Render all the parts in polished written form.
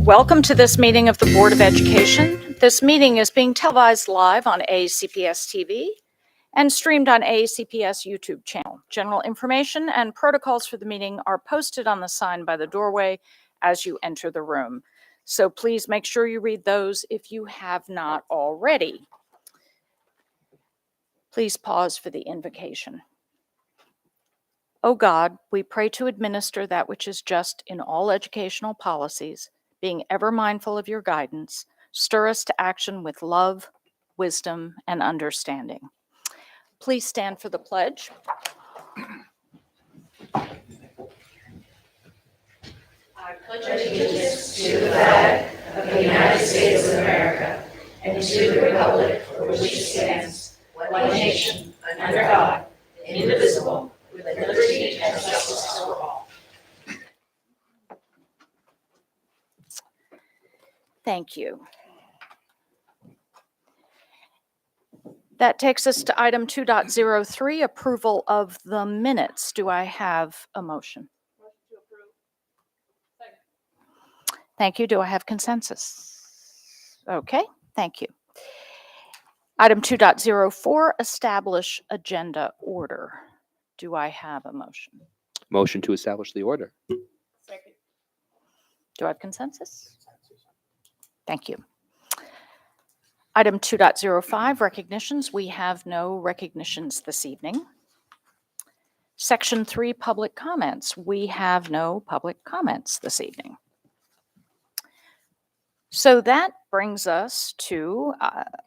Welcome to this meeting of the Board of Education. This meeting is being televised live on AACPS TV and streamed on AACPS YouTube channel. General information and protocols for the meeting are posted on the sign by the doorway as you enter the room. So please make sure you read those if you have not already. Please pause for the invocation. O God, we pray to administer that which is just in all educational policies, being ever mindful of your guidance. Stir us to action with love, wisdom, and understanding. Please stand for the pledge. I pledge allegiance to the flag of the United States of America and to the republic for which it stands, one nation, under God, indivisible, with liberty and justice for all. Thank you. That takes us to item 2.03, approval of the minutes. Do I have a motion? Motion to approve. Second. Thank you. Do I have consensus? Okay, thank you. Item 2.04, establish agenda order. Do I have a motion? Motion to establish the order. Second. Do I have consensus? Thank you. Item 2.05, recognitions. We have no recognitions this evening. Section 3, public comments. We have no public comments this evening. So that brings us to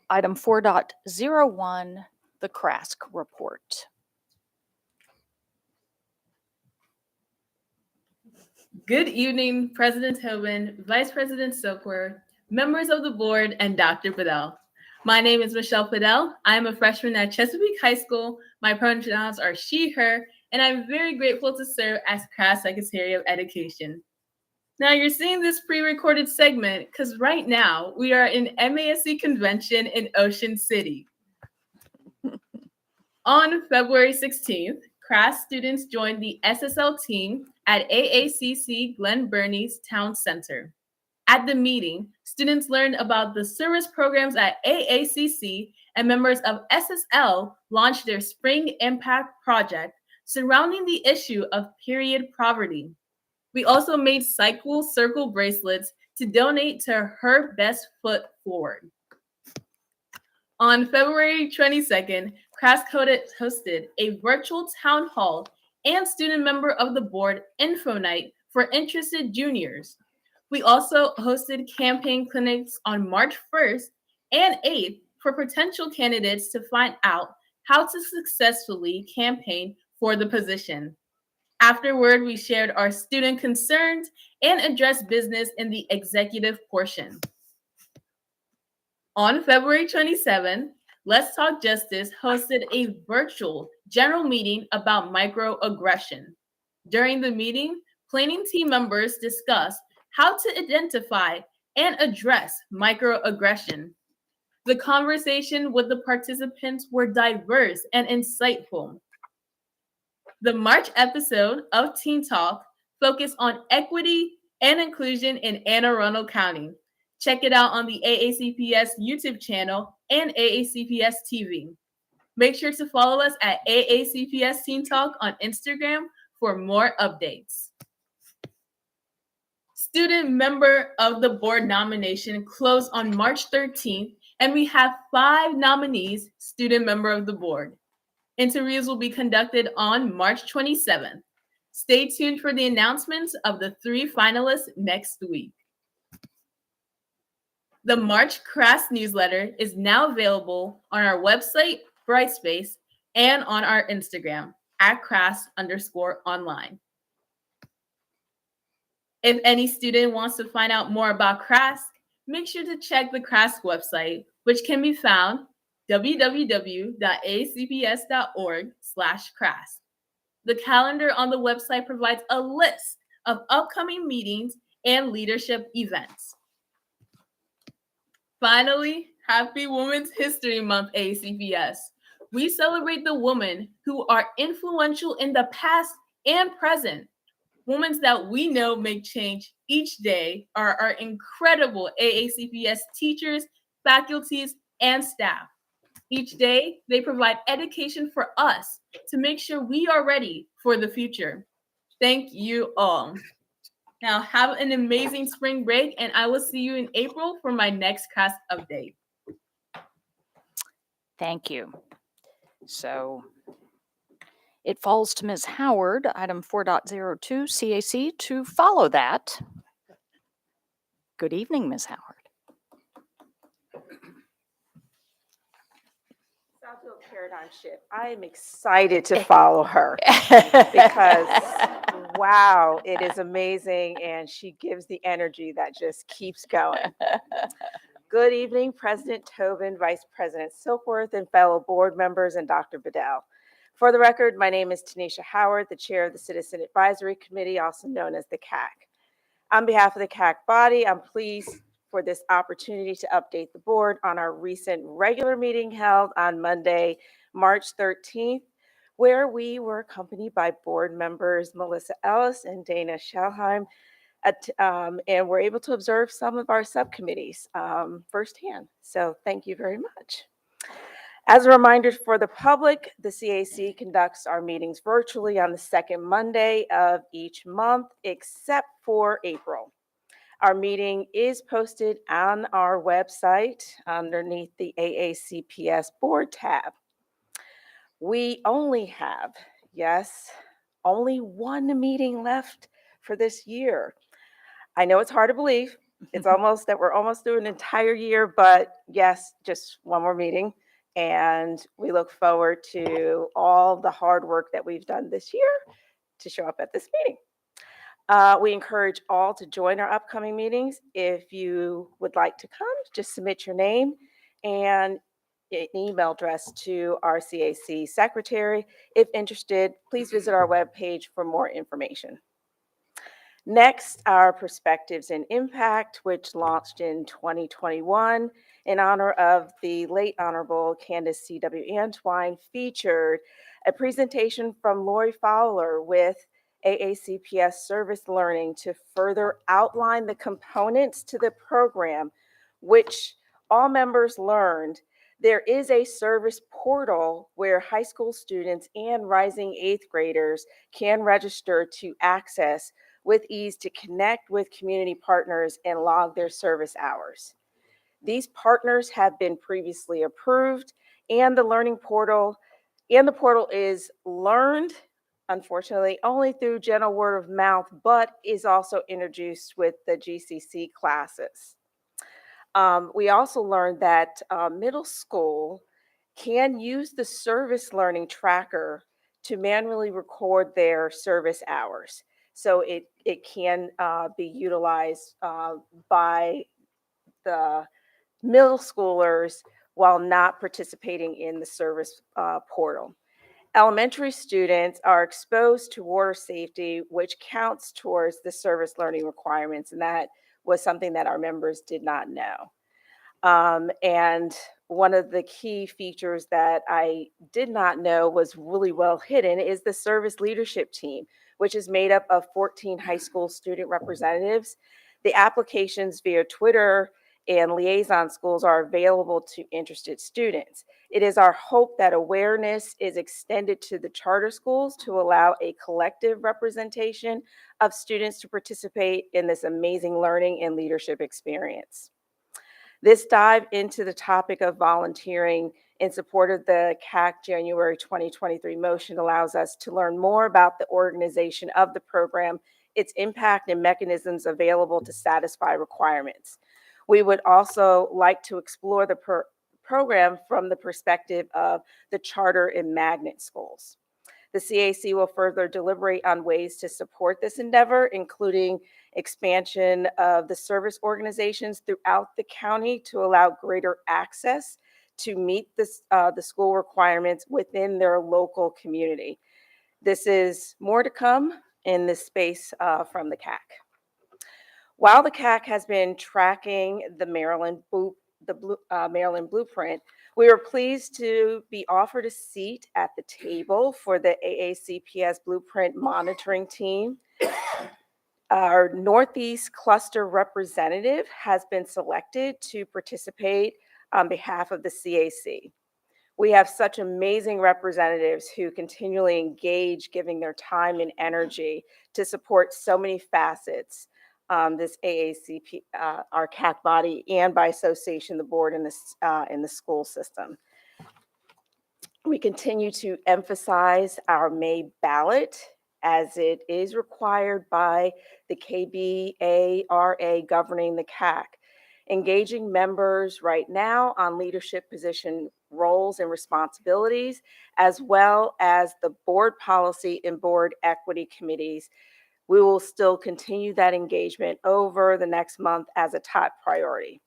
item 4.01, the Krask report. Good evening, President Tobin, Vice President Silkworth, members of the board, and Dr. Fidel. My name is Michelle Fidel. I am a freshman at Chesapeake High School. My pronouns are she, her, and I'm very grateful to serve as Krask Secretary of Education. Now you're seeing this pre-recorded segment because right now we are in MASC convention in Ocean City. On February 16th, Krask students joined the SSL team at AACC Glen Burnie's Town Center. At the meeting, students learned about the service programs at AACC, and members of SSL launched their Spring Impact project surrounding the issue of period poverty. We also made cycle circle bracelets to donate to Her Best Foot Forward. On February 22nd, Krask hosted a virtual town hall and student member of the board info night for interested juniors. We also hosted campaign clinics on March 1st and 8th for potential candidates to find out how to successfully campaign for the position. Afterward, we shared our student concerns and addressed business in the executive portion. On February 27th, Let's Talk Justice hosted a virtual general meeting about microaggression. During the meeting, planning team members discussed how to identify and address microaggression. The conversation with the participants were diverse and insightful. The March episode of Teen Talk focused on equity and inclusion in Anne Arundel County. Check it out on the AACPS YouTube channel and AACPS TV. Make sure to follow us at AACPS Teen Talk on Instagram for more updates. Student member of the board nomination closed on March 13th, and we have 5 nominees, student member of the board. Interviews will be conducted on March 27th. Stay tuned for the announcements of the 3 finalists next week. The March Krask newsletter is now available on our website, Brightspace, and on our Instagram at Krask_online. If any student wants to find out more about Krask, make sure to check the Krask website, which can be found www.acps.org/Krask. The calendar on the website provides a list of upcoming meetings and leadership events. Finally, happy Women's History Month, ACPS. We celebrate the women who are influential in the past and present. Women that we know make change each day are our incredible AACPS teachers, faculties, and staff. Each day, they provide education for us to make sure we are ready for the future. Thank you all. Now, have an amazing spring break, and I will see you in April for my next Krask update. Thank you. So it falls to Ms. Howard, item 4.02 CAC, to follow that. Good evening, Ms. Howard. Southfield paradigm shift. I am excited to follow her because, wow, it is amazing, and she gives the energy that just keeps going. Good evening, President Tobin, Vice President Silkworth, and fellow board members, and Dr. Bedell. For the record, my name is Tanisha Howard, the chair of the Citizen Advisory Committee, also known as the CAC. On behalf of the CAC body, I'm pleased for this opportunity to update the board on our recent regular meeting held on Monday, March 13th, where we were accompanied by board members Melissa Ellis and Dana Schelheim, and were able to observe some of our subcommittees firsthand. So thank you very much. As a reminder for the public, the CAC conducts our meetings virtually on the second Monday of each month, except for April. Our meeting is posted on our website underneath the AACPS board tab. We only have, yes, only one meeting left for this year. I know it's hard to believe. It's almost that we're almost through an entire year, but yes, just one more meeting. And we look forward to all the hard work that we've done this year to show up at this meeting. We encourage all to join our upcoming meetings. If you would like to come, just submit your name and an email address to our CAC secretary. If interested, please visit our webpage for more information. Next, our Perspectives and Impact, which launched in 2021 in honor of the late Honorable Candace C.W. Antwine, featured a presentation from Lori Fowler with AACPS Service Learning to further outline the components to the program, which all members learned. There is a service portal where high school students and rising 8th graders can register to access with ease to connect with community partners and log their service hours. These partners have been previously approved, and the portal is learned, unfortunately, only through general word of mouth, but is also introduced with the GCC classes. We also learned that middle school can use the service learning tracker to manually record their service hours. So it can be utilized by the middle schoolers while not participating in the service portal. Elementary students are exposed to water safety, which counts towards the service learning requirements, and that was something that our members did not know. And one of the key features that I did not know was really well hidden is the service leadership team, which is made up of 14 high school student representatives. The applications via Twitter and liaison schools are available to interested students. It is our hope that awareness is extended to the charter schools to allow a collective representation of students to participate in this amazing learning and leadership experience. This dive into the topic of volunteering in support of the CAC January 2023 motion allows us to learn more about the organization of the program, its impact, and mechanisms available to satisfy requirements. We would also like to explore the program from the perspective of the charter and magnet schools. The CAC will further deliberate on ways to support this endeavor, including expansion of the service organizations throughout the county to allow greater access to meet the school requirements within their local community. This is more to come in this space from the CAC. While the CAC has been tracking the Maryland Blueprint, we were pleased to be offered a seat at the table for the AACPS Blueprint monitoring team. Our Northeast Cluster representative has been selected to participate on behalf of the CAC. We have such amazing representatives who continually engage, giving their time and energy to support so many facets, this AACP, our CAC body, and by association, the board in the school system. We continue to emphasize our May ballot as it is required by the KBARA governing the CAC. Engaging members right now on leadership position roles and responsibilities, as well as the board policy and board equity committees. We will still continue that engagement over the next month as a top priority.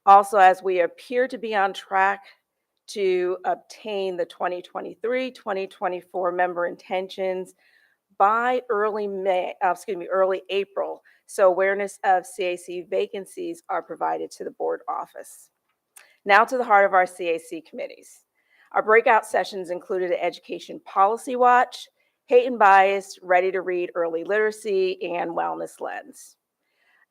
Also, as we appear to be on track to obtain the 2023-2024 member intentions by early April, so awareness of CAC vacancies are provided to the board office. Now to the heart of our CAC committees. Our breakout sessions included an education policy watch, hate and bias, ready to read early literacy, and wellness lens.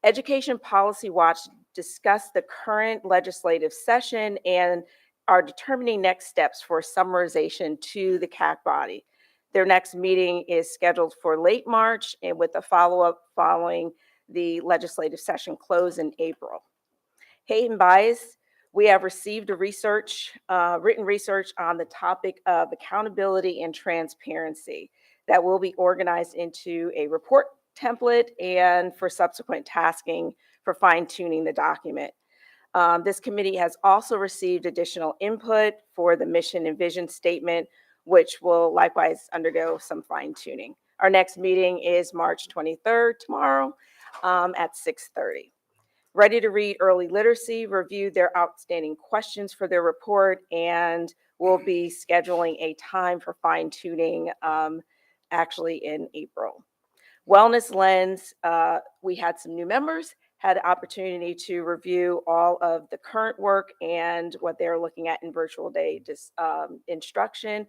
Education policy watch discussed the current legislative session and are determining next steps for summarization to the CAC body. Their next meeting is scheduled for late March, and with a follow-up following the legislative session close in April. Hate and bias, we have received a written research on the topic of accountability and transparency that will be organized into a report template and for subsequent tasking for fine-tuning the document. This committee has also received additional input for the mission and vision statement, which will likewise undergo some fine-tuning. Our next meeting is March 23rd, tomorrow, at 6:30. Ready to read early literacy, review their outstanding questions for their report, and we'll be scheduling a time for fine-tuning actually in April. Wellness lens, we had some new members, had an opportunity to review all of the current work and what they're looking at in virtual day instruction,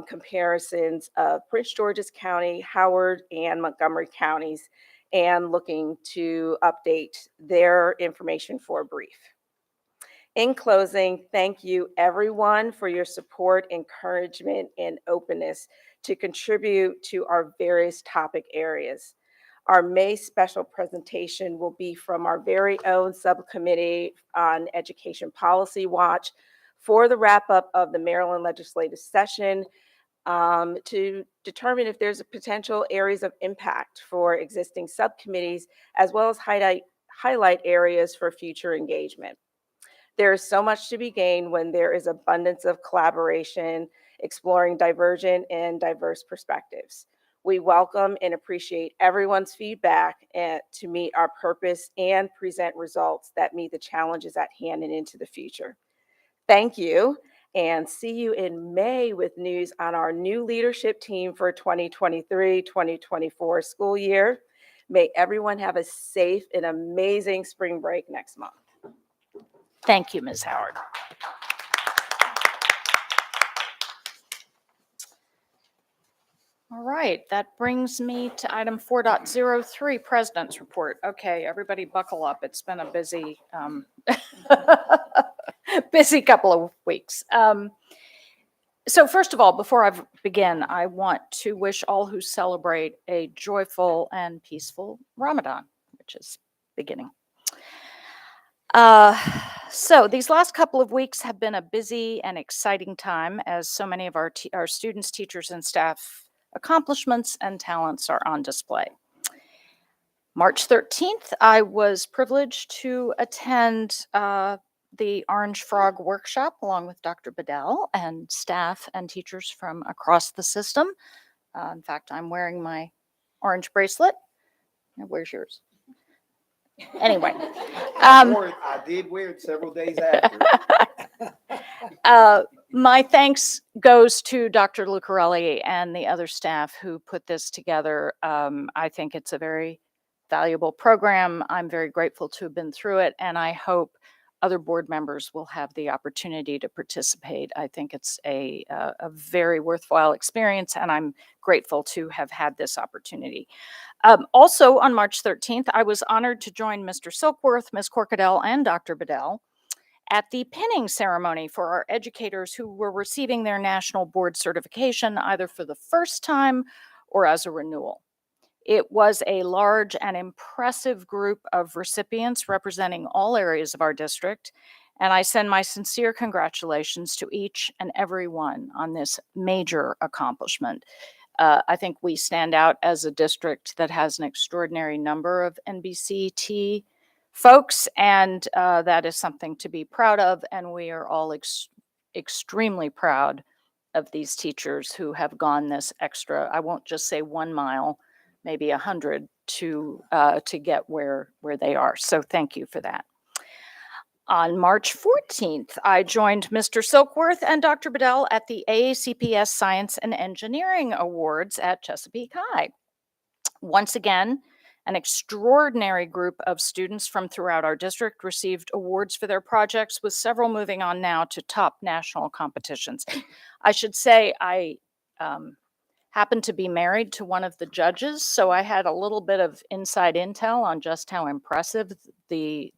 comparisons of Prince George's County, Howard, and Montgomery counties, and looking to update their information for a brief. In closing, thank you everyone for your support, encouragement, and openness to contribute to our various topic areas. Our May special presentation will be from our very own subcommittee on Education Policy Watch for the wrap up of the Maryland legislative session, to determine if there's a potential areas of impact for existing subcommittees, as well as highlight areas for future engagement. There is so much to be gained when there is abundance of collaboration, exploring divergent and diverse perspectives. We welcome and appreciate everyone's feedback to meet our purpose and present results that meet the challenges at hand and into the future. Thank you, and see you in May with news on our new leadership team for 2023-2024 school year. May everyone have a safe and amazing spring break next month. Thank you, Ms. Howard. All right, that brings me to item 4.03, President's Report. Okay, everybody buckle up. It's been a busy, busy couple of weeks. So first of all, before I begin, I want to wish all who celebrate a joyful and peaceful Ramadan, which is beginning. So these last couple of weeks have been a busy and exciting time as so many of our students, teachers, and staff accomplishments and talents are on display. March 13th, I was privileged to attend the Orange Frog workshop along with Dr. Bedell and staff and teachers from across the system. In fact, I'm wearing my orange bracelet. Where's yours? Anyway. I did wear it several days after. My thanks goes to Dr. Lucarelli and the other staff who put this together. I think it's a very valuable program. I'm very grateful to have been through it, and I hope other board members will have the opportunity to participate. I think it's a very worthwhile experience, and I'm grateful to have had this opportunity. Also on March 13th, I was honored to join Mr. Silkworth, Ms. Corkadell, and Dr. Bedell at the pinning ceremony for our educators who were receiving their national board certification either for the first time or as a renewal. It was a large and impressive group of recipients representing all areas of our district, and I send my sincere congratulations to each and every one on this major accomplishment. I think we stand out as a district that has an extraordinary number of NBCT folks, and that is something to be proud of, and we are all extremely proud of these teachers who have gone this extra, I won't just say 1 mile, maybe 100 to get where they are. So thank you for that. On March 14th, I joined Mr. Silkworth and Dr. Bedell at the AACPS Science and Engineering Awards at Chesapeake High. Once again, an extraordinary group of students from throughout our district received awards for their projects, with several moving on now to top national competitions. I should say I happened to be married to one of the judges, so I had a little bit of inside intel on just how impressive the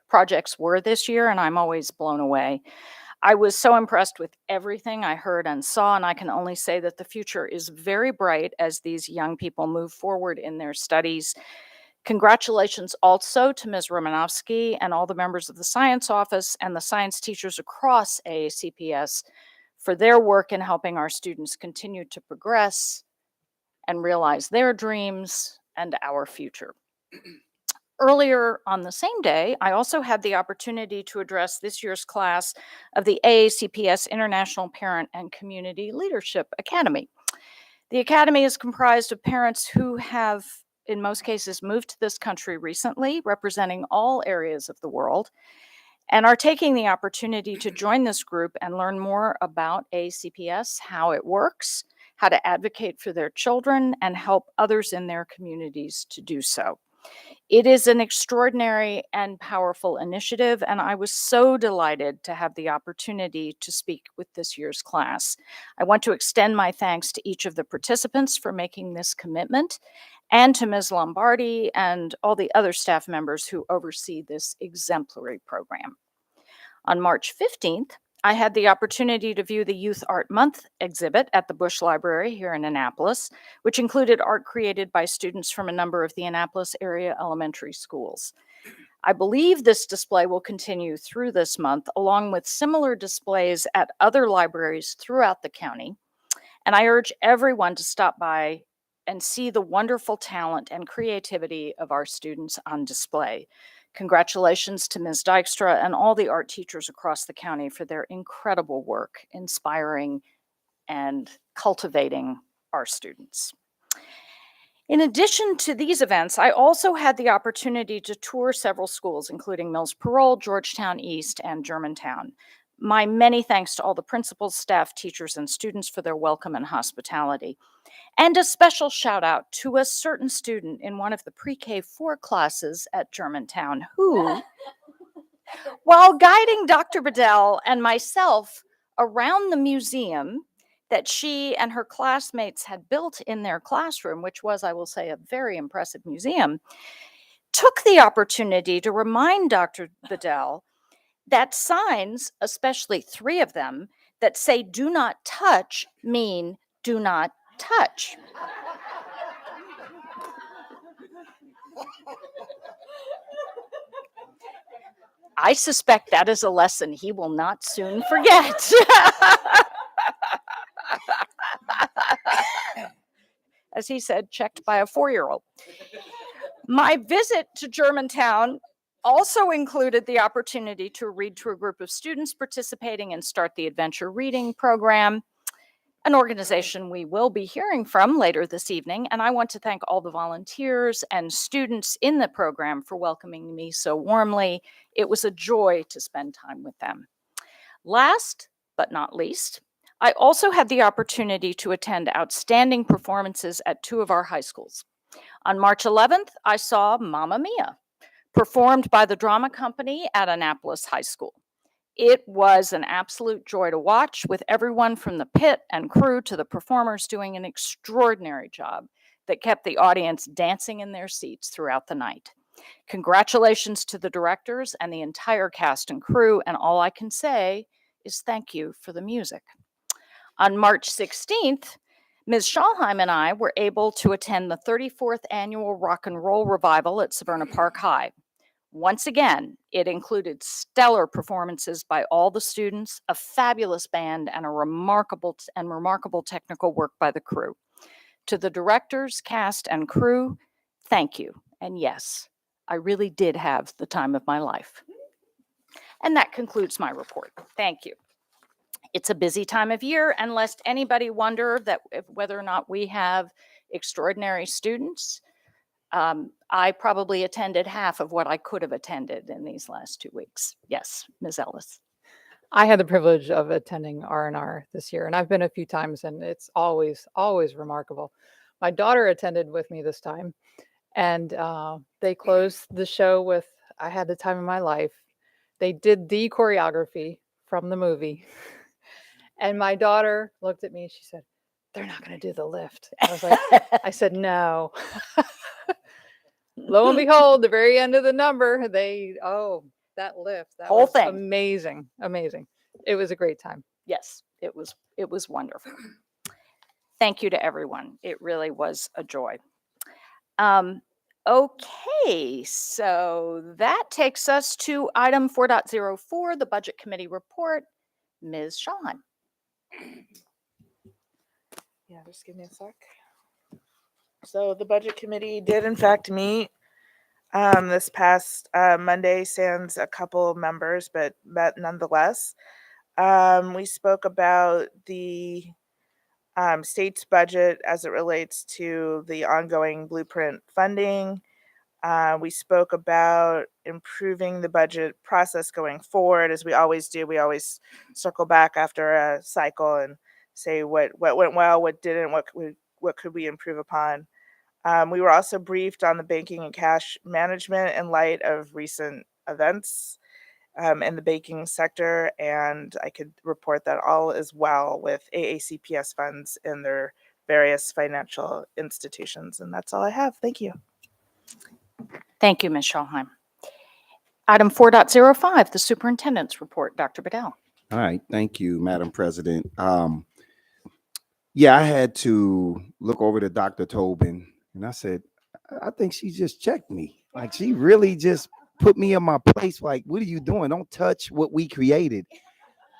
projects were this year, and I'm always blown away. I was so impressed with everything I heard and saw, and I can only say that the future is very bright as these young people move forward in their studies. Congratulations also to Ms. Romanovsky and all the members of the science office and the science teachers across AACPS for their work in helping our students continue to progress and realize their dreams and our future. Earlier on the same day, I also had the opportunity to address this year's class of the AACPS International Parent and Community Leadership Academy. The Academy is comprised of parents who have, in most cases, moved to this country recently, representing all areas of the world, and are taking the opportunity to join this group and learn more about AACPS, how it works, how to advocate for their children, and help others in their communities to do so. It is an extraordinary and powerful initiative, and I was so delighted to have the opportunity to speak with this year's class. I want to extend my thanks to each of the participants for making this commitment, and to Ms. Lombardi and all the other staff members who oversee this exemplary program. On March 15th, I had the opportunity to view the Youth Art Month exhibit at the Bush Library here in Annapolis, which included art created by students from a number of the Annapolis area elementary schools. I believe this display will continue through this month, along with similar displays at other libraries throughout the county. And I urge everyone to stop by and see the wonderful talent and creativity of our students on display. Congratulations to Ms. Dykstra and all the art teachers across the county for their incredible work, inspiring and cultivating our students. In addition to these events, I also had the opportunity to tour several schools, including Mills Parole, Georgetown East, and Germantown. My many thanks to all the principals, staff, teachers, and students for their welcome and hospitality. And a special shout out to a certain student in one of the pre-K 4 classes at Germantown who, while guiding Dr. Bedell and myself around the museum, that she and her classmates had built in their classroom, which was, I will say, a very impressive museum, took the opportunity to remind Dr. Bedell that signs, especially 3 of them, that say "do not touch" mean "do not touch." I suspect that is a lesson he will not soon forget. As he said, checked by a 4-year-old. My visit to Germantown also included the opportunity to read to a group of students participating in Start the Adventure reading program, an organization we will be hearing from later this evening. And I want to thank all the volunteers and students in the program for welcoming me so warmly. It was a joy to spend time with them. Last but not least, I also had the opportunity to attend outstanding performances at 2 of our high schools. On March 11th, I saw Mamma Mia, performed by the drama company at Annapolis High School. It was an absolute joy to watch, with everyone from the pit and crew to the performers doing an extraordinary job that kept the audience dancing in their seats throughout the night. Congratulations to the directors and the entire cast and crew, and all I can say is thank you for the music. On March 16th, Ms. Schalheim and I were able to attend the 34th Annual Rock and Roll Revival at Severna Park High. Once again, it included stellar performances by all the students, a fabulous band, and a remarkable technical work by the crew. To the directors, cast, and crew, thank you. And yes, I really did have the time of my life. And that concludes my report. Thank you. It's a busy time of year, and lest anybody wonder whether or not we have extraordinary students, I probably attended half of what I could have attended in these last 2 weeks. Yes, Ms. Ellis. I had the privilege of attending R&R this year, and I've been a few times, and it's always remarkable. My daughter attended with me this time, and they closed the show with "I Had the Time of My Life." They did the choreography from the movie. And my daughter looked at me, she said, "They're not going to do the lift." I was like, I said, "No." Lo and behold, the very end of the number, that lift, that Whole was thing. amazing. It was a great time. Yes, it was wonderful. Thank you to everyone. It really was a joy. Okay, so that takes us to item 4.04, the Budget Committee report. Ms. Schalheim. Yeah, just give me a sec. So the budget committee did in fact meet this past Monday, sans a couple of members, but met nonetheless. We spoke about the state's budget as it relates to the ongoing blueprint funding. We spoke about improving the budget process going forward, as we always do. We always circle back after a cycle and say what went well, what didn't, what could we improve upon. We were also briefed on the banking and cash management in light of recent events in the banking sector, and I could report that all is well with AACPS funds in their various financial institutions. And that's all I have. Thank you. Thank you, Ms. Schalheim. Item 4.05, the superintendent's report. Dr. Bedell. All right. Thank you, Madam President. Yeah, I had to look over to Dr. Tobin, and I said, I think she just checked me. Like, she really just put me in my place. Like, what are you doing? Don't touch what we created.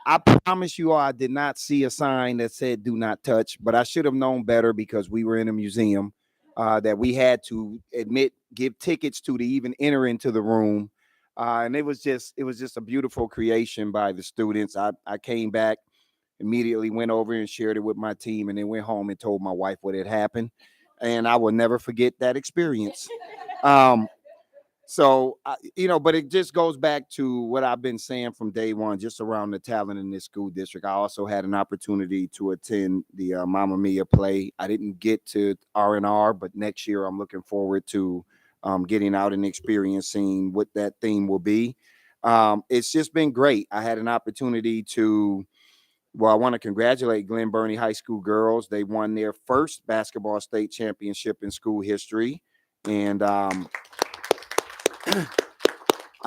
I promise you all, I did not see a sign that said do not touch, but I should have known better because we were in a museum that we had to give tickets to even enter into the room. And it was just a beautiful creation by the students. I came back, immediately went over and shared it with my team, and then went home and told my wife what had happened. And I will never forget that experience. So, but it just goes back to what I've been saying from day one, just around the talent in this school district. I also had an opportunity to attend the Mamma Mia play. I didn't get to R&R, but next year I'm looking forward to getting out and experiencing what that theme will be. It's just been great. I had an opportunity to Well, I want to congratulate Glen Burnie High School girls. They won their first basketball state championship in school history. And I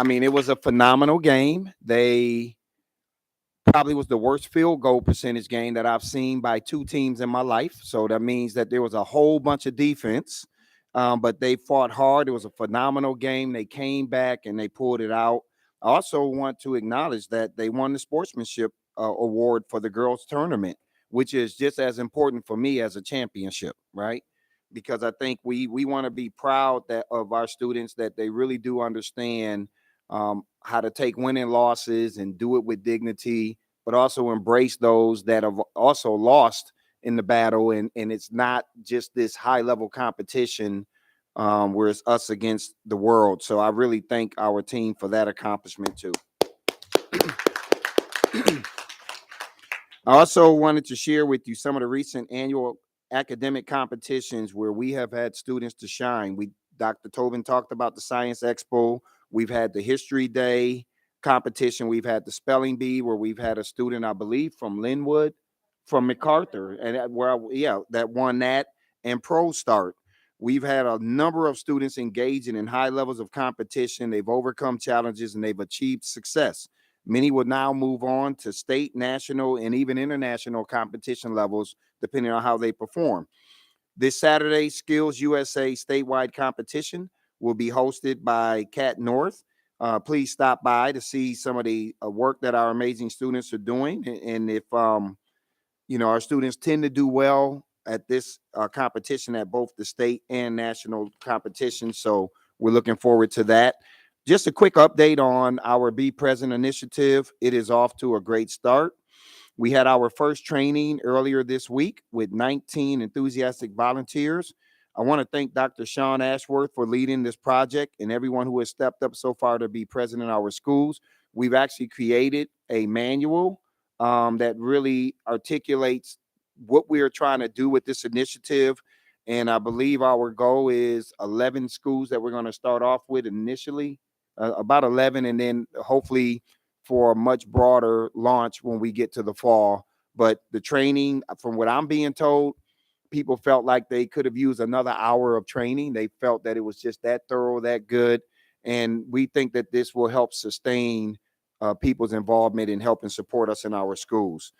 mean, it was a phenomenal game. They probably was the worst field goal percentage game that I've seen by two teams in my life. So that means that there was a whole bunch of defense, but they fought hard. It was a phenomenal game. They came back and they pulled it out. I also want to acknowledge that they won the sportsmanship award for the girls tournament, which is just as important for me as a championship, right? Because I think we want to be proud that of our students, that they really do understand how to take winning losses and do it with dignity, but also embrace those that have also lost in the battle. And it's not just this high level competition where it's us against the world. So I really thank our team for that accomplishment too. I also wanted to share with you some of the recent annual academic competitions where we have had students to shine. Dr. Tobin talked about the Science Expo. We've had the History Day competition. We've had the Spelling Bee, where we've had a student, I believe, from Linwood, from MacArthur, and that won that, and Pro Start. We've had a number of students engaging in high levels of competition. They've overcome challenges and they've achieved success. Many will now move on to state, national, and even international competition levels, depending on how they perform. This Saturday, Skills USA statewide competition will be hosted by Cat North. Please stop by to see some of the work that our amazing students are doing. And if, our students tend to do well at this competition at both the state and national competition. So we're looking forward to that. Just a quick update on our Be Present initiative. It is off to a great start. We had our first training earlier this week with 19 enthusiastic volunteers. I want to thank Dr. Sean Ashworth for leading this project and everyone who has stepped up so far to be present in our schools. We've actually created a manual that really articulates what we are trying to do with this initiative. And I believe our goal is 11 schools that we're going to start off with initially, about 11, and then hopefully for a much broader launch when we get to the fall. But the training, from what I'm being told, people felt like they could have used another hour of training. They felt that it was just that thorough, that good. And we think that this will help sustain people's involvement and help and support us in our schools.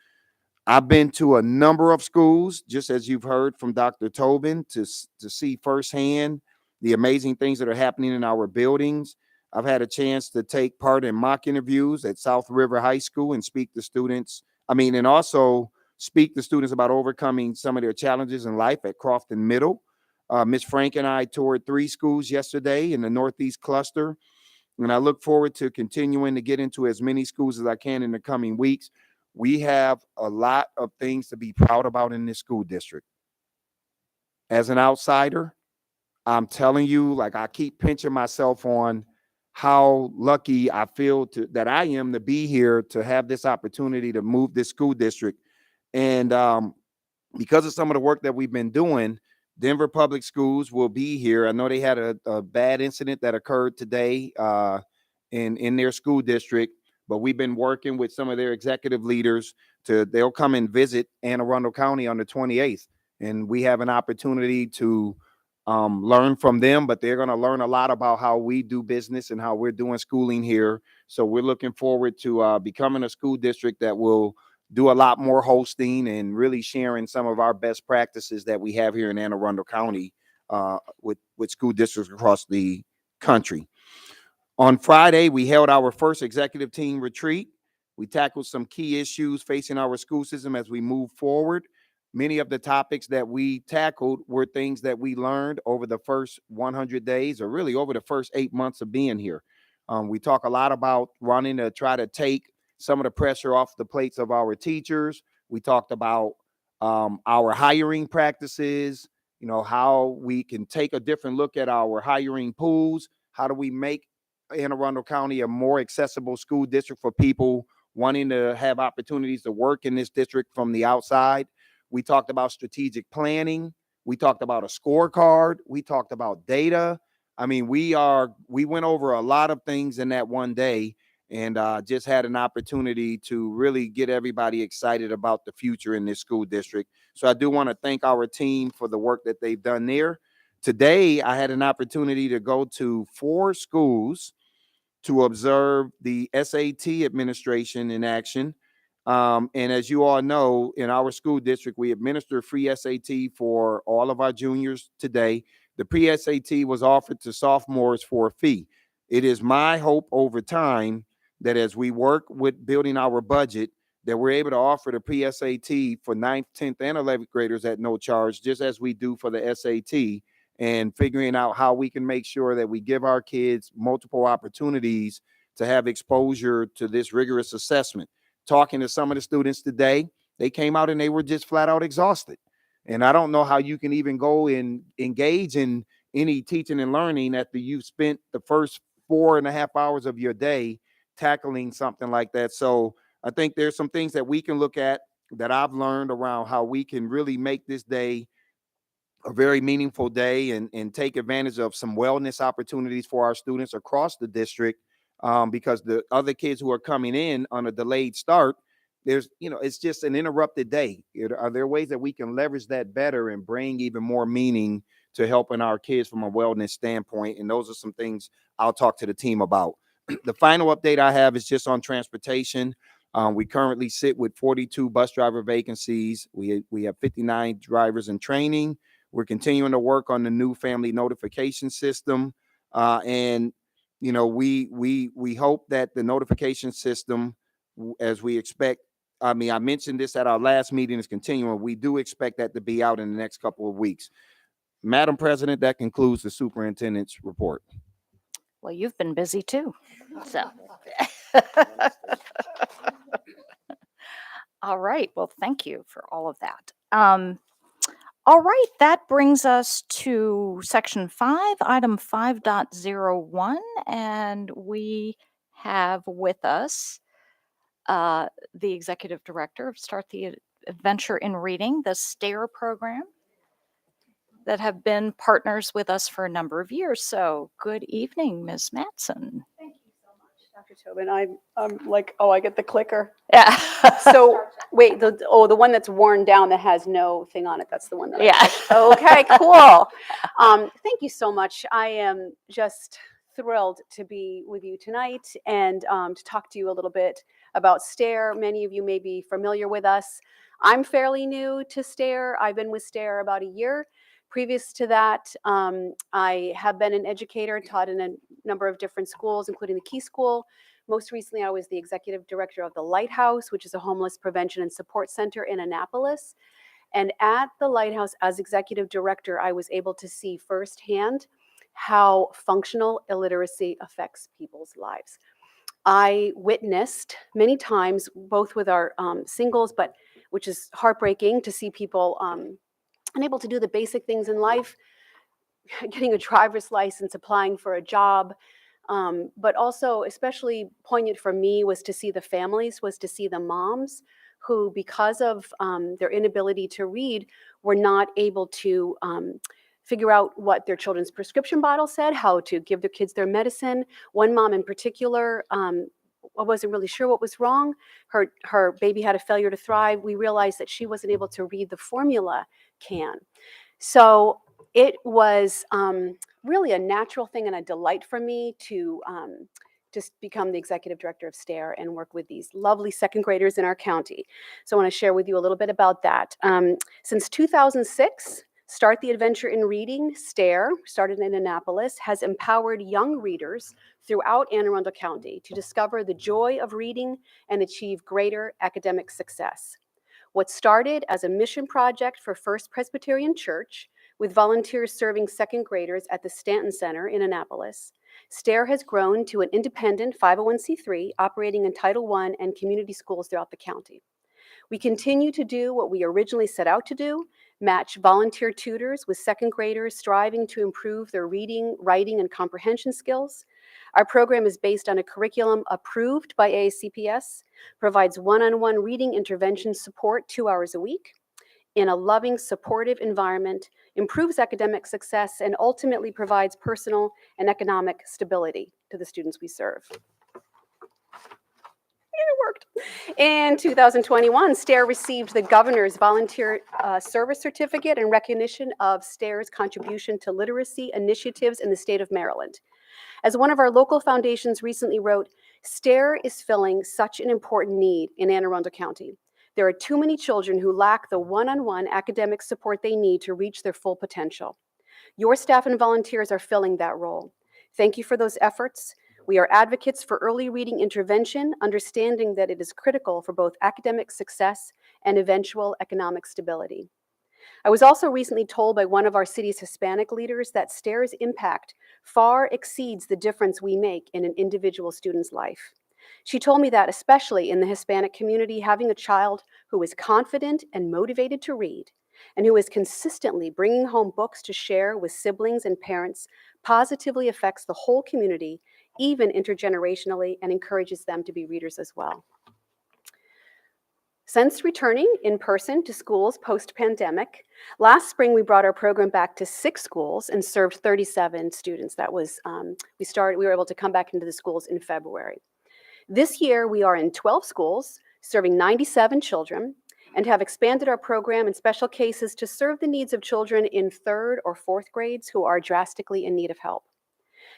I've been to a number of schools, just as you've heard from Dr. Tobin, to see firsthand the amazing things that are happening in our buildings. I've had a chance to take part in mock interviews at South River High School and speak to students. And also speak to students about overcoming some of their challenges in life at Crofton Middle. Ms. Frank and I toured 3 schools yesterday in the Northeast cluster, and I look forward to continuing to get into as many schools as I can in the coming weeks. We have a lot of things to be proud about in this school district. As an outsider, I'm telling you, like, I keep pinching myself on how lucky I feel that I am to be here, to have this opportunity to move this school district. And because of some of the work that we've been doing, Denver Public Schools will be here. I know they had a bad incident that occurred today in their school district, but we've been working with some of their executive leaders they'll come and visit Anne Arundel County on the 28th. And we have an opportunity to learn from them, but they're going to learn a lot about how we do business and how we're doing schooling here. So we're looking forward to becoming a school district that will do a lot more hosting and really sharing some of our best practices that we have here in Anne Arundel County with school districts across the country. On Friday, we held our first executive team retreat. We tackled some key issues facing our school system as we move forward. Many of the topics that we tackled were things that we learned over the first 100 days, or really over the first 8 months of being here. We talk a lot about wanting to try to take some of the pressure off the plates of our teachers. We talked about our hiring practices, how we can take a different look at our hiring pools. How do we make Anne Arundel County a more accessible school district for people wanting to have opportunities to work in this district from the outside? We talked about strategic planning. We talked about a scorecard. We talked about data. I mean, we went over a lot of things in that one day. and just had an opportunity to really get everybody excited about the future in this school district. So I do want to thank our team for the work that they've done there. Today, I had an opportunity to go to 4 schools to observe the SAT administration in action. And as you all know, in our school district, we administer free SAT for all of our juniors today. The pre-SAT was offered to sophomores for a fee. It is my hope over time that as we work with building our budget, that we're able to offer the pre-SAT for 9th, 10th, and 11th graders at no charge, just as we do for the SAT, and figuring out how we can make sure that we give our kids multiple opportunities to have exposure to this rigorous assessment. Talking to some of the students today, they came out and they were just flat out exhausted. And I don't know how you can even go and engage in any teaching and learning after you've spent the first 4.5 hours of your day tackling something like that. So I think there's some things that we can look at that I've learned around how we can really make this day a very meaningful day and take advantage of some wellness opportunities for our students across the district, because the other kids who are coming in on a delayed start, it's just an interrupted day. Are there ways that we can leverage that better and bring even more meaning to helping our kids from a wellness standpoint? And those are some things I'll talk to the team about. The final update I have is just on transportation. We currently sit with 42 bus driver vacancies. We have 59 drivers in training. We're continuing to work on the new family notification system. And, we hope that the notification system, as we expect, I mentioned this at our last meeting, is continuing. We do expect that to be out in the next couple of weeks. Madam President, that concludes the superintendent's report. Well, you've been busy too. So. All right. Well, thank you for all of that. All right. That brings us to section 5, item 5.01. And we have with us the executive director of Start the Adventure in Reading, the Stair program, that have been partners with us for a number of years. So good evening, Ms. Matson. Thank you so much, Dr. Tobin. I'm like, oh, I get the clicker. Yeah. So wait, the one that's worn down that has no thing on it. That's the one that. Yeah. Okay, cool. Thank you so much. I am just thrilled to be with you tonight and to talk to you a little bit about Stair. Many of you may be familiar with us. I'm fairly new to Stair. I've been with Stair about a year. Previous to that, I have been an educator, taught in a number of different schools, including the Key School. Most recently, I was the executive director of the Lighthouse, which is a homeless prevention and support center in Annapolis. And at the Lighthouse, as executive director, I was able to see firsthand how functional illiteracy affects people's lives. I witnessed many times, both with our singles, but which is heartbreaking to see people unable to do the basic things in life, getting a driver's license, applying for a job, but also especially poignant for me was to see the families, was to see the moms who, because of their inability to read, were not able to figure out what their children's prescription bottle said, how to give their kids their medicine. One mom in particular, I wasn't really sure what was wrong. Her baby had a failure to thrive. We realized that she wasn't able to read the formula can. So it was really a natural thing and a delight for me to just become the executive director of Stair and work with these lovely second graders in our county. So I want to share with you a little bit about that. Since 2006, Start the Adventure in Reading, Stair, started in Annapolis, has empowered young readers throughout Anne Arundel County to discover the joy of reading and achieve greater academic success. What started as a mission project for First Presbyterian Church, with volunteers serving second graders at the Stanton Center in Annapolis, Stair has grown to an independent 501c3 operating in Title I and community schools throughout the county. We continue to do what we originally set out to do, match volunteer tutors with second graders striving to improve their reading, writing, and comprehension skills. Our program is based on a curriculum approved by AACPS, provides one-on-one reading intervention support 2 hours a week in a loving, supportive environment, improves academic success, and ultimately provides personal and economic stability to the students we serve. In 2021, Stair received the Governor's Volunteer Service Certificate in recognition of Stair's contribution to literacy initiatives in the state of Maryland. As one of our local foundations recently wrote, Stair is filling such an important need in Anne Arundel County. There are too many children who lack the one-on-one academic support they need to reach their full potential. Your staff and volunteers are filling that role. Thank you for those efforts. We are advocates for early reading intervention, understanding that it is critical for both academic success and eventual economic stability. I was also recently told by one of our city's Hispanic leaders that Stair's impact far exceeds the difference we make in an individual student's life. She told me that, especially in the Hispanic community, having a child who is confident and motivated to read, and who is consistently bringing home books to share with siblings and parents, positively affects the whole community, even intergenerationally, and encourages them to be readers as well. Since returning in person to schools post-pandemic, last spring we brought our program back to 6 schools and served 37 students. That was, we were able to come back into the schools in February. This year we are in 12 schools, serving 97 children, and have expanded our program in special cases to serve the needs of children in 3rd or 4th grades who are drastically in need of help.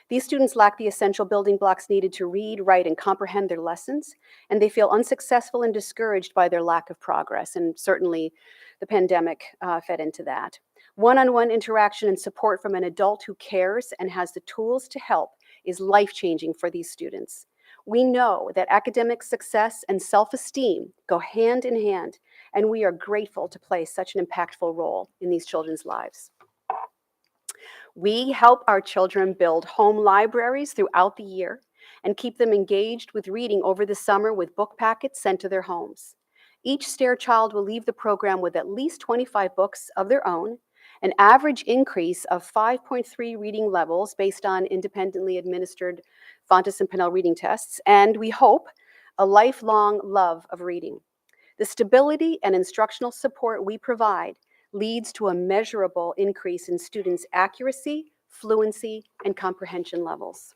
These students lack the essential building blocks needed to read, write, and comprehend their lessons, and they feel unsuccessful and discouraged by their lack of progress, and certainly the pandemic fed into that. One-on-one interaction and support from an adult who cares and has the tools to help is life-changing for these students. We know that academic success and self-esteem go hand in hand, and we are grateful to play such an impactful role in these children's lives. We help our children build home libraries throughout the year and keep them engaged with reading over the summer with book packets sent to their homes. Each Stair child will leave the program with at least 25 books of their own, an average increase of 5.3 reading levels based on independently administered Fontes and Pinnell reading tests, and we hope a lifelong love of reading. The stability and instructional support we provide leads to a measurable increase in students' accuracy, fluency, and comprehension levels.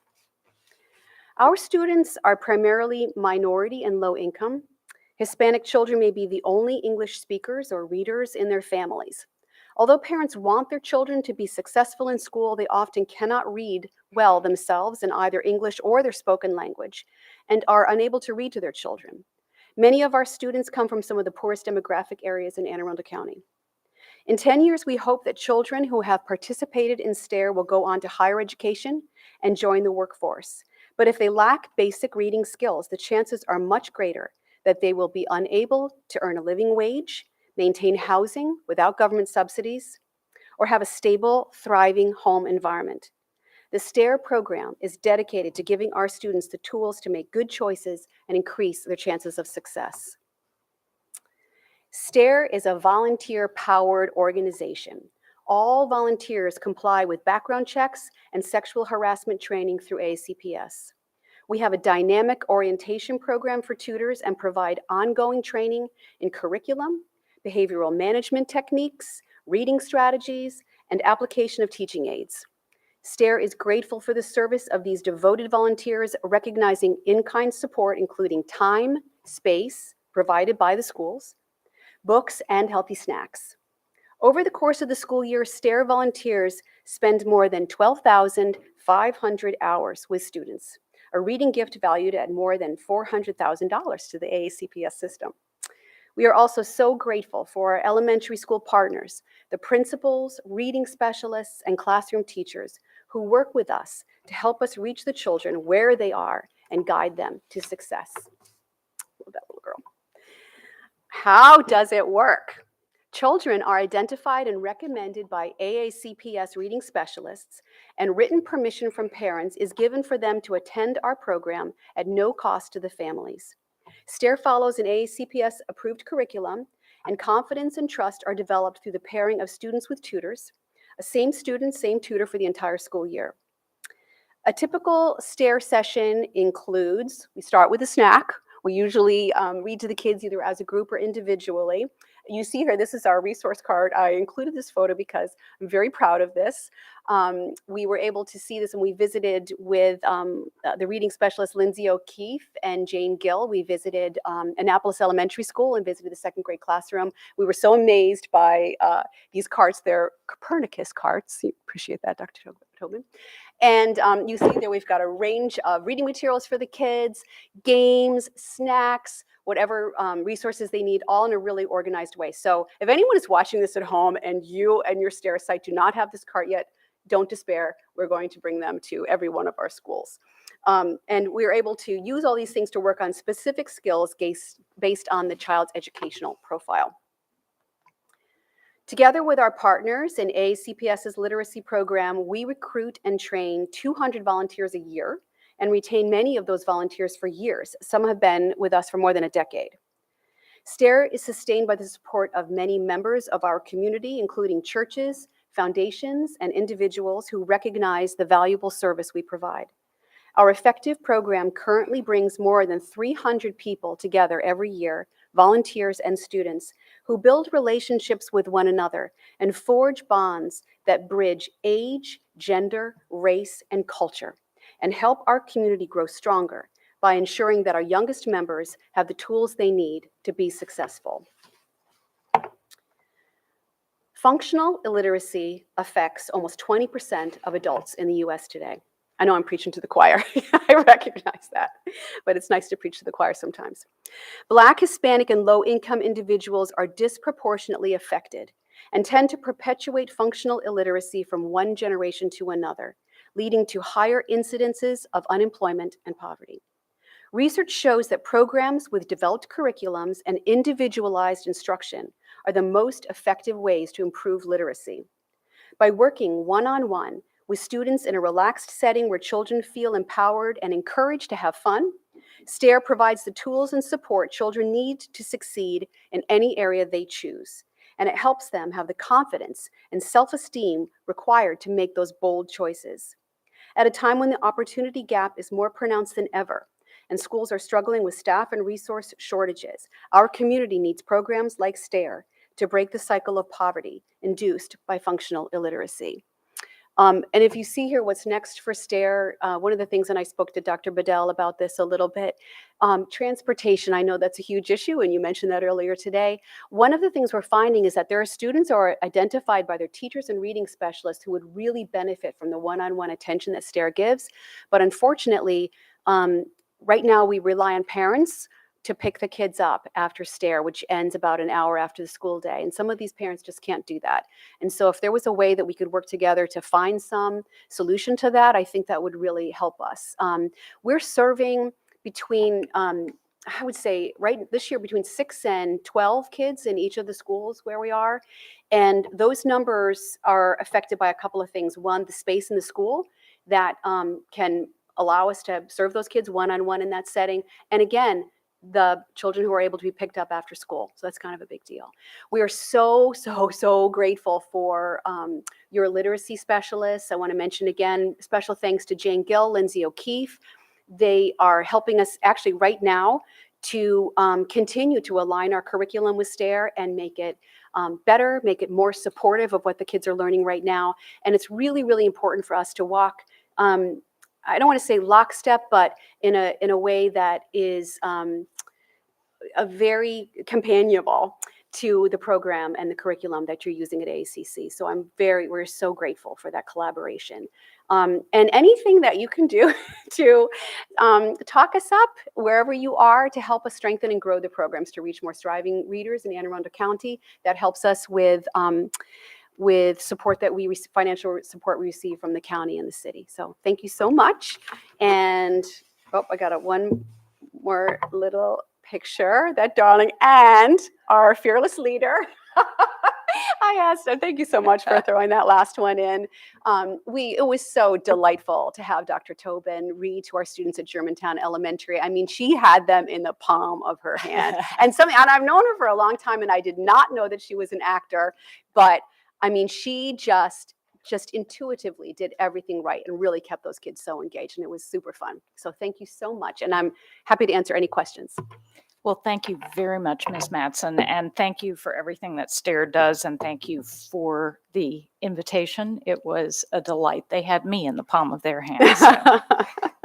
Our students are primarily minority and low income. Hispanic children may be the only English speakers or readers in their families. Although parents want their children to be successful in school, they often cannot read well themselves in either English or their spoken language and are unable to read to their children. Many of our students come from some of the poorest demographic areas in Anne Arundel County. In 10 years, we hope that children who have participated in Stair will go on to higher education and join the workforce. But if they lack basic reading skills, the chances are much greater that they will be unable to earn a living wage, maintain housing without government subsidies, or have a stable, thriving home environment. The Stair program is dedicated to giving our students the tools to make good choices and increase their chances of success. Stair is a volunteer-powered organization. All volunteers comply with background checks and sexual harassment training through ACPS. We have a dynamic orientation program for tutors and provide ongoing training in curriculum, behavioral management techniques, reading strategies, and application of teaching aids. Stair is grateful for the service of these devoted volunteers, recognizing in-kind support, including time, space provided by the schools, books, and healthy snacks. Over the course of the school year, Stair volunteers spend more than 12,500 hours with students, a reading gift valued at more than $400,000 to the AACPS system. We are also so grateful for our elementary school partners, the principals, reading specialists, and classroom teachers who work with us to help us reach the children where they are and guide them to success. Love that little girl. How does it work? Children are identified and recommended by AACPS reading specialists, and written permission from parents is given for them to attend our program at no cost to the families. Stair follows an AACPS approved curriculum, and confidence and trust are developed through the pairing of students with tutors, a same student, same tutor for the entire school year. A typical Stair session includes, we start with a snack. We usually read to the kids either as a group or individually. you see here, this is our resource card. I included this photo because I'm very proud of this. We were able to see this, and we visited with the reading specialist Lindsay O'Keefe and Jane Gill. We visited Annapolis Elementary School and visited the second grade classroom. We were so amazed by these carts. They're Copernicus carts. You appreciate that, Dr. Tobin. And you see there we've got a range of reading materials for the kids, games, snacks, whatever resources they need, all in a really organized way. So if anyone is watching this at home and you and your Stair site do not have this cart yet, don't despair. We're going to bring them to every one of our schools. And we're able to use all these things to work on specific skills based on the child's educational profile. Together with our partners in ACPS's literacy program, we recruit and train 200 volunteers a year and retain many of those volunteers for years. Some have been with us for more than a decade. Stair is sustained by the support of many members of our community, including churches, foundations, and individuals who recognize the valuable service we provide. Our effective program currently brings more than 300 people together every year, volunteers and students, who build relationships with one another and forge bonds that bridge age, gender, race, and culture, and help our community grow stronger by ensuring that our youngest members have the tools they need to be successful. Functional illiteracy affects almost 20% of adults in the US today. I know I'm preaching to the choir. I recognize that, but it's nice to preach to the choir sometimes. Black, Hispanic, and low-income individuals are disproportionately affected and tend to perpetuate functional illiteracy from one generation to another, leading to higher incidences of unemployment and poverty. Research shows that programs with developed curriculums and individualized instruction are the most effective ways to improve literacy. By working one-on-one with students in a relaxed setting where children feel empowered and encouraged to have fun, Stair provides the tools and support children need to succeed in any area they choose, and it helps them have the confidence and self-esteem required to make those bold choices. At a time when the opportunity gap is more pronounced than ever, and schools are struggling with staff and resource shortages, our community needs programs like Stair to break the cycle of poverty induced by functional illiteracy. And if you see here what's next for Stair, one of the things, and I spoke to Dr. Bedell about this a little bit, transportation, I know that's a huge issue, and you mentioned that earlier today. One of the things we're finding is that there are students who are identified by their teachers and reading specialists who would really benefit from the one-on-one attention that Stair gives. But unfortunately, right now we rely on parents to pick the kids up after Stair, which ends about an hour after the school day. And some of these parents just can't do that. And so if there was a way that we could work together to find some solution to that, I think that would really help us. We're serving between, I would say right this year, between 6 and 12 kids in each of the schools where we are. And those numbers are affected by a couple of things. One, the space in the school that can allow us to serve those kids one-on-one in that setting. And again, the children who are able to be picked up after school. So that's kind of a big deal. We are so grateful for your literacy specialists. I want to mention again, special thanks to Jane Gill, Lindsay O'Keefe. They are helping us actually right now to continue to align our curriculum with Stair and make it better, make it more supportive of what the kids are learning right now. And it's really, really important for us to walk, I don't want to say lockstep, but in a way that is a very companionable to the program and the curriculum that you're using at AACC. So we're so grateful for that collaboration. And anything that you can do to talk us up wherever you are to help us strengthen and grow the programs to reach more striving readers in Anne Arundel County, that helps us with support that financial support we receive from the county and the city. So thank you so much. And I got one more little picture, that darling, and our fearless leader. I asked her, thank you so much for throwing that last one in. It was so delightful to have Dr. Tobin read to our students at Germantown Elementary. I mean, she had them in the palm of her hand. And I've known her for a long time, and I did not know that she was an actor, but I mean, she just intuitively did everything right and really kept those kids so engaged, and it was super fun. So thank you so much, and I'm happy to answer any questions. Well, thank you very much, Ms. Mattson, and thank you for everything that Stair does, and thank you for the invitation. It was a delight. They had me in the palm of their hands. So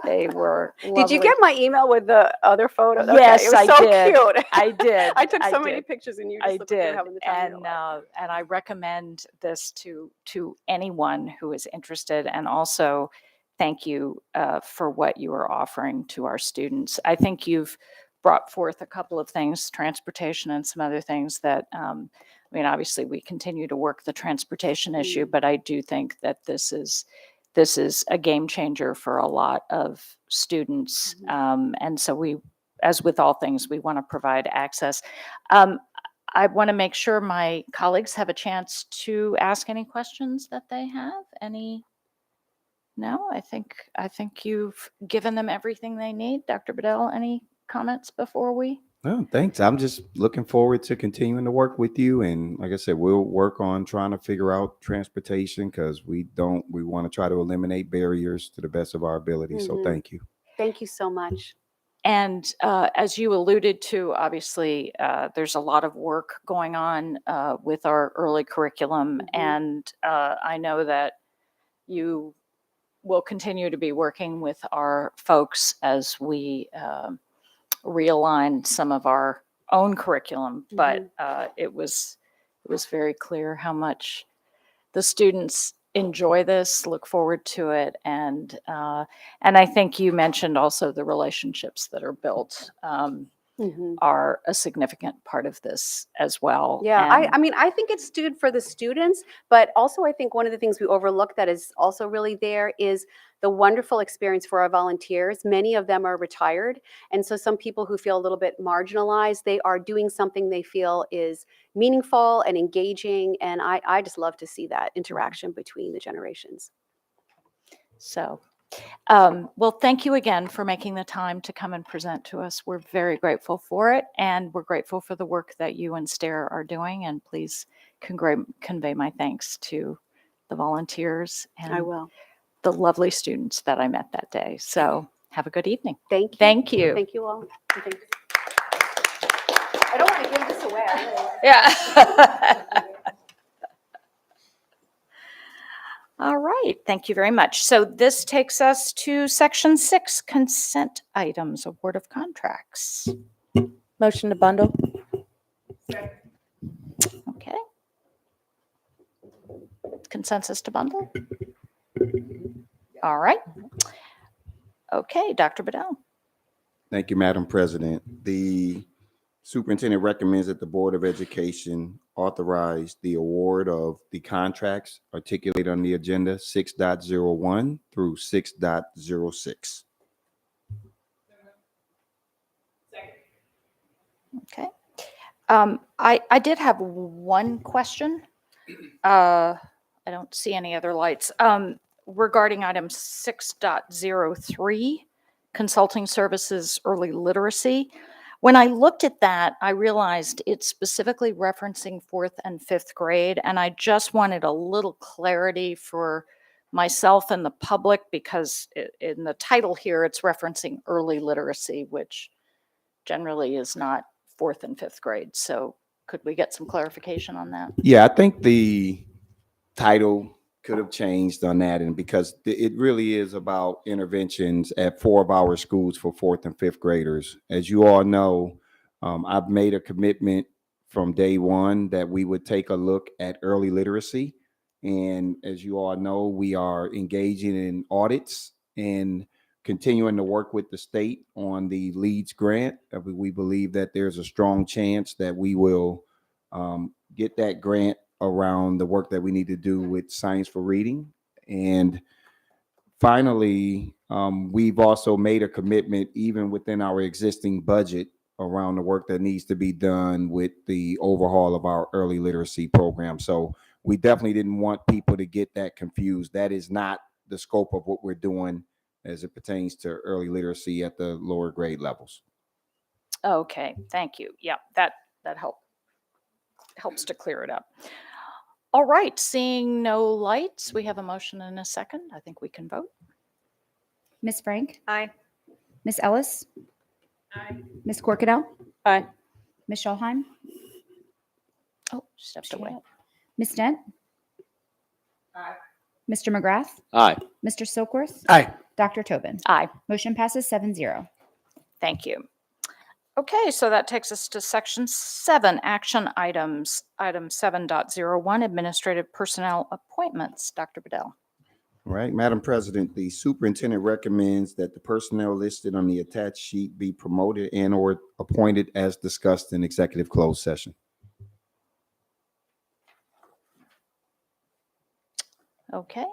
they were Did you lovely. get my email with the other photo? Yes, it was I so did. cute. I did. I took so I many did. pictures, and you just I looked like you were did, having the time of your life. and I recommend this to anyone who is interested, and also thank you for what you are offering to our students. I think you've brought forth a couple of things, transportation and some other things that, I mean, obviously we continue to work the transportation issue, but I do think that this is a game changer for a lot of students. And so we, as with all things, we want to provide access. I want to make sure my colleagues have a chance to ask any questions that they have. Any? No, I think you've given them everything they need. Dr. Bedell, any comments before we? No, thanks. I'm just looking forward to continuing to work with you. And like I said, we'll work on trying to figure out transportation because we want to try to eliminate barriers to the best of our ability. So thank you. Thank you so much. And as you alluded to, obviously, there's a lot of work going on with our early curriculum. And I know that you will continue to be working with our folks as we realign some of our own curriculum. But it was very clear how much the students enjoy this, look forward to it, and I think you mentioned also the relationships that are built are a significant part of this as well. Yeah, And I mean, I think it's good for the students, but also I think one of the things we overlook that is also really there is the wonderful experience for our volunteers. Many of them are retired. And so some people who feel a little bit marginalized, they are doing something they feel is meaningful and engaging. And I just love to see that interaction between the generations. so, well, thank you again for making the time to come and present to us. We're very grateful for it, and we're grateful for the work that you and Stair are doing. And please convey my thanks to the volunteers I and will. the lovely students that I met that day. So have a good evening. Thank you. Thank you. Thank you all. And thanks. I don't want to give this away. Yeah. All right, thank you very much. So this takes us to section 6, consent items, award of contracts. Motion to bundle. Okay. Consensus to bundle? All right. Okay, Dr. Bedell. Thank you, Madam President. The superintendent recommends that the Board of Education authorize the award of the contracts articulated on the agenda 6.01 through 6.06. Okay. I did have one question. I don't see any other lights. Regarding item 6.03, consulting services, early literacy. When I looked at that, I realized it's specifically referencing 4th and 5th grade, and I just wanted a little clarity for myself and the public because in the title here, it's referencing early literacy, which generally is not 4th and 5th grade. So could we get some clarification on that? Yeah, I think the title could have changed on that, and because it really is about interventions at 4 of our schools for 4th and 5th graders. As you all know, I've made a commitment from day one that we would take a look at early literacy. And as you all know, we are engaging in audits and continuing to work with the state on the LEADS grant. We believe that there's a strong chance that we will get that grant around the work that we need to do with science for reading. And finally, we've also made a commitment even within our existing budget around the work that needs to be done with the overhaul of our early literacy program. So we definitely didn't want people to get that confused. That is not the scope of what we're doing as it pertains to early literacy at the lower grade levels. Okay, thank you. Yeah, that helps to clear it up. All right, seeing no lights, we have a motion and a second. I think we can vote. Ms. Frank? Aye. Ms. Ellis? Ms. Corkadell? Aye. Ms. Schulheim? Oh, stepped away. Ms. Dent? Mr. McGrath? Aye. Mr. Silkworth? Aye. Dr. Tobin? Aye. Motion passes 7-0. Thank you. Okay, so that takes us to section 7, action items. Item 7.01, administrative personnel appointments. Dr. Bedell. All right, Madam President, the superintendent recommends that the personnel listed on the attached sheet be promoted and or appointed as discussed in executive closed session. Okay.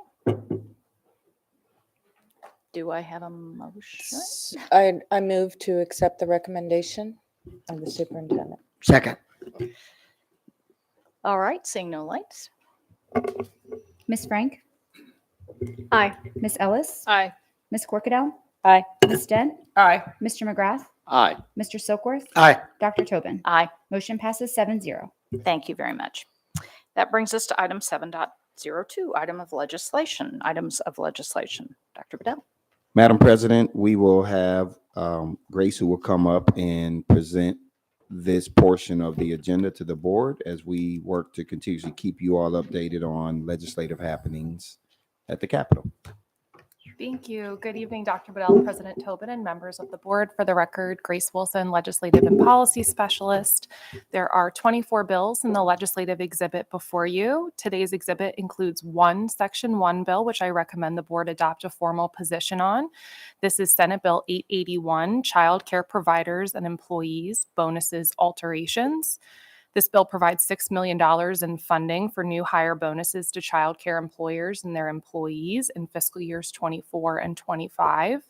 Do I have a motion? I move to accept the recommendation of the superintendent. Second. All right, seeing no lights. Ms. Frank? Aye. Ms. Ellis? Aye. Ms. Corkadell? Aye. Ms. Dent? Aye. Mr. McGrath? Aye. Mr. Silkworth? Aye. Dr. Tobin? Aye. Motion passes 7-0. Thank you very much. That brings us to item 7.02, items of legislation. Dr. Bedell. Madam President, we will have Grace, who will come up and present this portion of the agenda to the board as we work to continuously keep you all updated on legislative happenings at the Capitol. Thank you. Good evening, Dr. Bedell, President Tobin, and members of the board. For the record, Grace Wilson, Legislative and Policy Specialist. There are 24 bills in the legislative exhibit before you. Today's exhibit includes one Section 1 bill, which I recommend the board adopt a formal position on. This is Senate Bill 881, Child Care Providers and Employees Bonuses Alterations. This bill provides $6 million in funding for new hire bonuses to child care employers and their employees in fiscal years 24 and 25.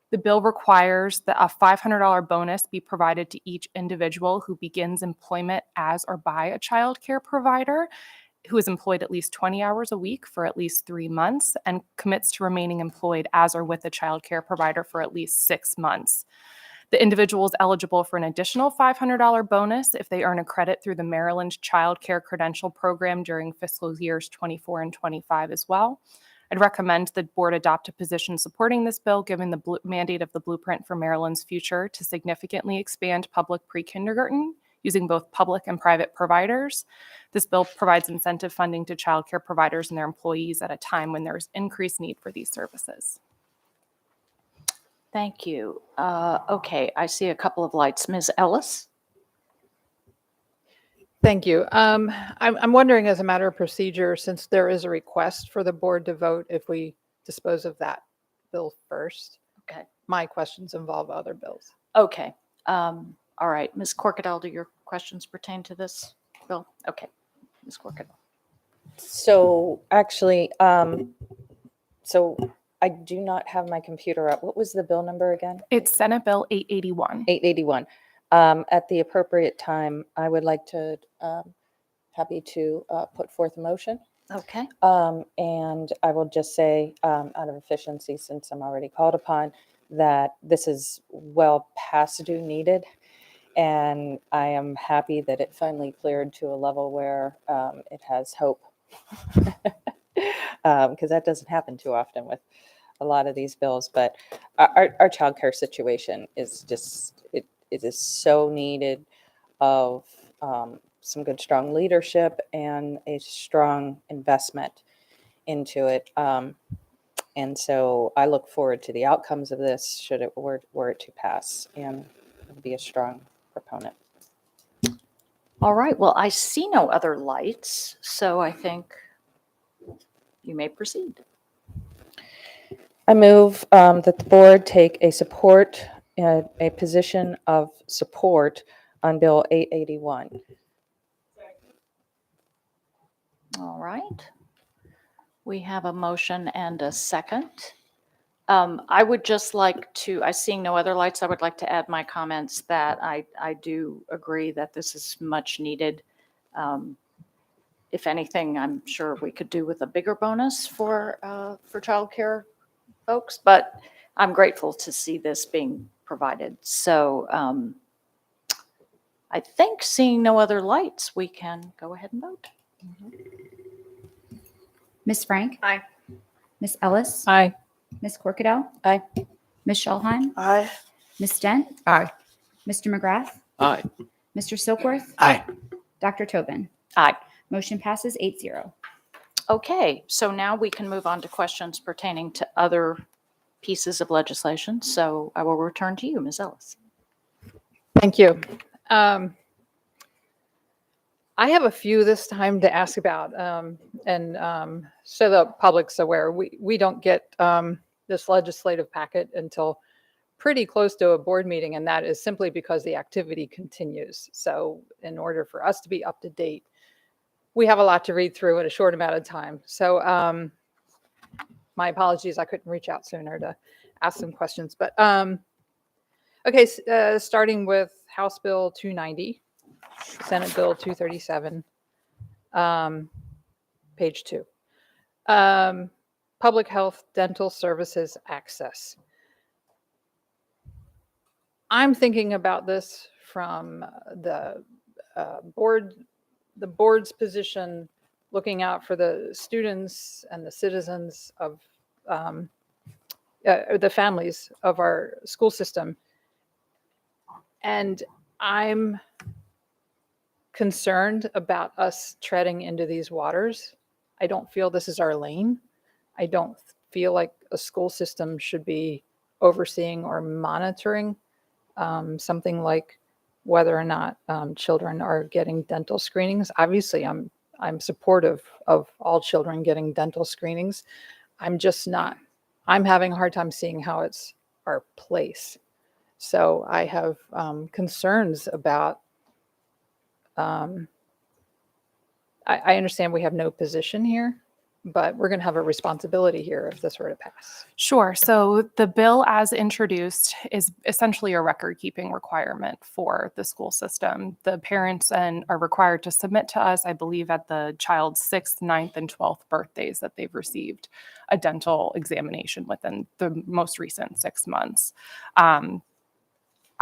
The bill requires that a $500 bonus be provided to each individual who begins employment as or by a child care provider, who is employed at least 20 hours a week for at least 3 months and commits to remaining employed as or with a child care provider for at least 6 months. The individual is eligible for an additional $500 bonus if they earn a credit through the Maryland Child Care Credential Program during fiscal years 24 and 25 as well. I'd recommend the board adopt a position supporting this bill, given the mandate of the blueprint for Maryland's future to significantly expand public pre-kindergarten using both public and private providers. This bill provides incentive funding to child care providers and their employees at a time when there's increased need for these services. Thank you. Okay, I see a couple of lights. Ms. Ellis? Thank you. I'm wondering, as a matter of procedure, since there is a request for the board to vote, if we dispose of that bill first. Okay. My questions involve other bills. Okay. All right. Ms. Corkadell, do your questions pertain to this bill? Okay. Ms. Corkadell. So actually, so I do not have my computer up. What was the bill number again? It's Senate Bill 881. 881. At the appropriate time, I would like to, happy to put forth a motion. Okay. And I will just say, out of efficiency, since I'm already called upon, that this is well past due needed. And I am happy that it finally cleared to a level where it has hope. Because that doesn't happen too often with a lot of these bills. But our childcare situation is just, it is so needed of some good, strong leadership and a strong investment into it. And so I look forward to the outcomes of this, should it were it to pass, and be a strong proponent. All right. Well, I see no other lights, so I think you may proceed. I move that the board take a position of support on Bill 881. All right. We have a motion and a second. I would just like to, I seeing no other lights, I would like to add my comments that I do agree that this is much needed. If anything, I'm sure we could do with a bigger bonus for childcare folks, but I'm grateful to see this being provided. So I think, seeing no other lights, we can go ahead and vote. Ms. Frank? Aye. Ms. Ellis? Aye. Ms. Corkadell? Aye. Ms. Schulheim? Aye. Ms. Dent? Aye. Mr. McGrath, Aye. Mr. Silkworth, Aye. Dr. Tobin. Aye. Motion passes 8-0. Okay, so now we can move on to questions pertaining to other pieces of legislation. So I will return to you, Ms. Ellis. Thank you. I have a few this time to ask about, and so the public's aware, we don't get this legislative packet until pretty close to a board meeting, and that is simply because the activity continues. So in order for us to be up to date, we have a lot to read through in a short amount of time. So my apologies, I couldn't reach out sooner to ask some questions. But okay, starting with House Bill 290, Senate Bill 237, page 2. Public health dental services access. I'm thinking about this from the board's position, looking out for the students and the citizens of the families of our school system. And I'm concerned about us treading into these waters. I don't feel this is our lane. I don't feel like a school system should be overseeing or monitoring something like whether or not children are getting dental screenings. Obviously, I'm supportive of all children getting dental screenings. I'm just not, I'm having a hard time seeing how it's our place. So I have concerns about, I understand we have no position here, but we're going to have a responsibility here if this were to pass. Sure. So the bill as introduced is essentially a record-keeping requirement for the school system. The parents are required to submit to us, I believe, at the child's 6th, 9th, and 12th birthdays that they've received a dental examination within the most recent 6 months.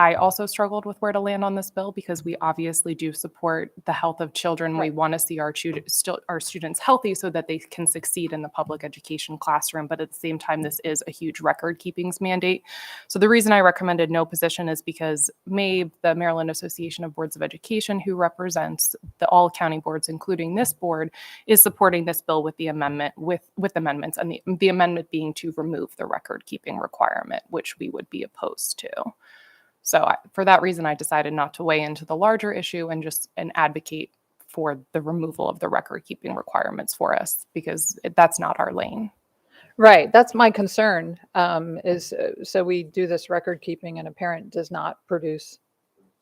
I also struggled with where to land on this bill because we obviously do support the health of children. Right. We want to see our students healthy so that they can succeed in the public education classroom. But at the same time, this is a huge record keepings mandate. So the reason I recommended no position is because MABE, the Maryland Association of Boards of Education, who represents all county boards, including this board, is supporting this bill with the amendment, with amendments, and the amendment being to remove the record keeping requirement, which we would be opposed to. So for that reason, I decided not to weigh into the larger issue and advocate for the removal of the record keeping requirements for us because that's not our lane. Right. That's my concern is so we do this record keeping and a parent does not produce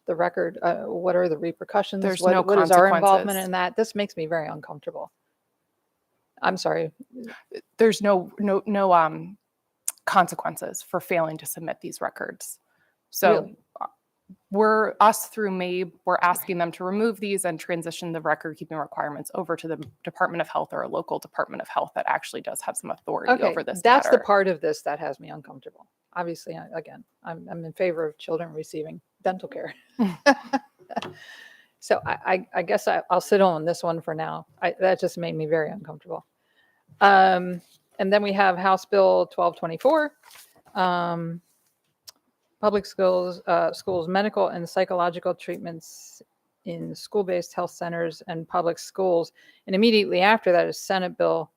the record. What are the repercussions? There's what no what is our involvement consequences. in that? This makes me very uncomfortable. I'm sorry. There's no consequences for failing to submit these records. So Really? through MABE, we're asking them to remove these and transition the record keeping requirements over to the Department of Health or a local Department of Health that actually does have some authority Okay, over this that's the matter. part of this that has me uncomfortable. Obviously, again, I'm in favor of children receiving dental care. So I guess I'll sit on this one for now. That just made me very uncomfortable. And then we have House Bill 1224. Public schools medical and psychological treatments in school-based health centers and public schools. And immediately after that is Senate Bill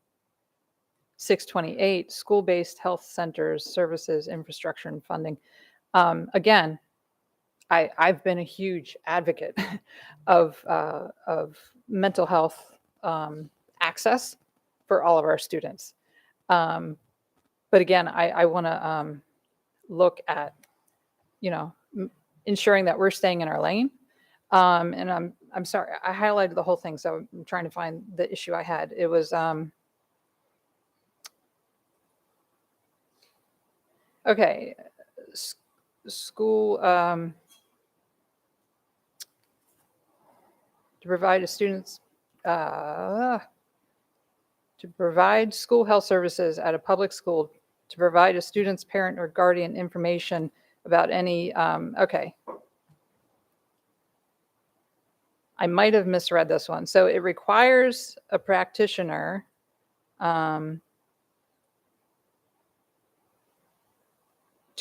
628, school-based health centers, services, infrastructure, and funding. Again, I've been a huge advocate of mental health access for all of our students. But again, I want to look at ensuring that we're staying in our lane. And I'm sorry, I highlighted the whole thing, so I'm trying to find the issue I had. It was okay. School to provide students to provide school health services at a public school to provide a student's parent or guardian information about any, okay. I might have misread this one. So it requires a practitioner to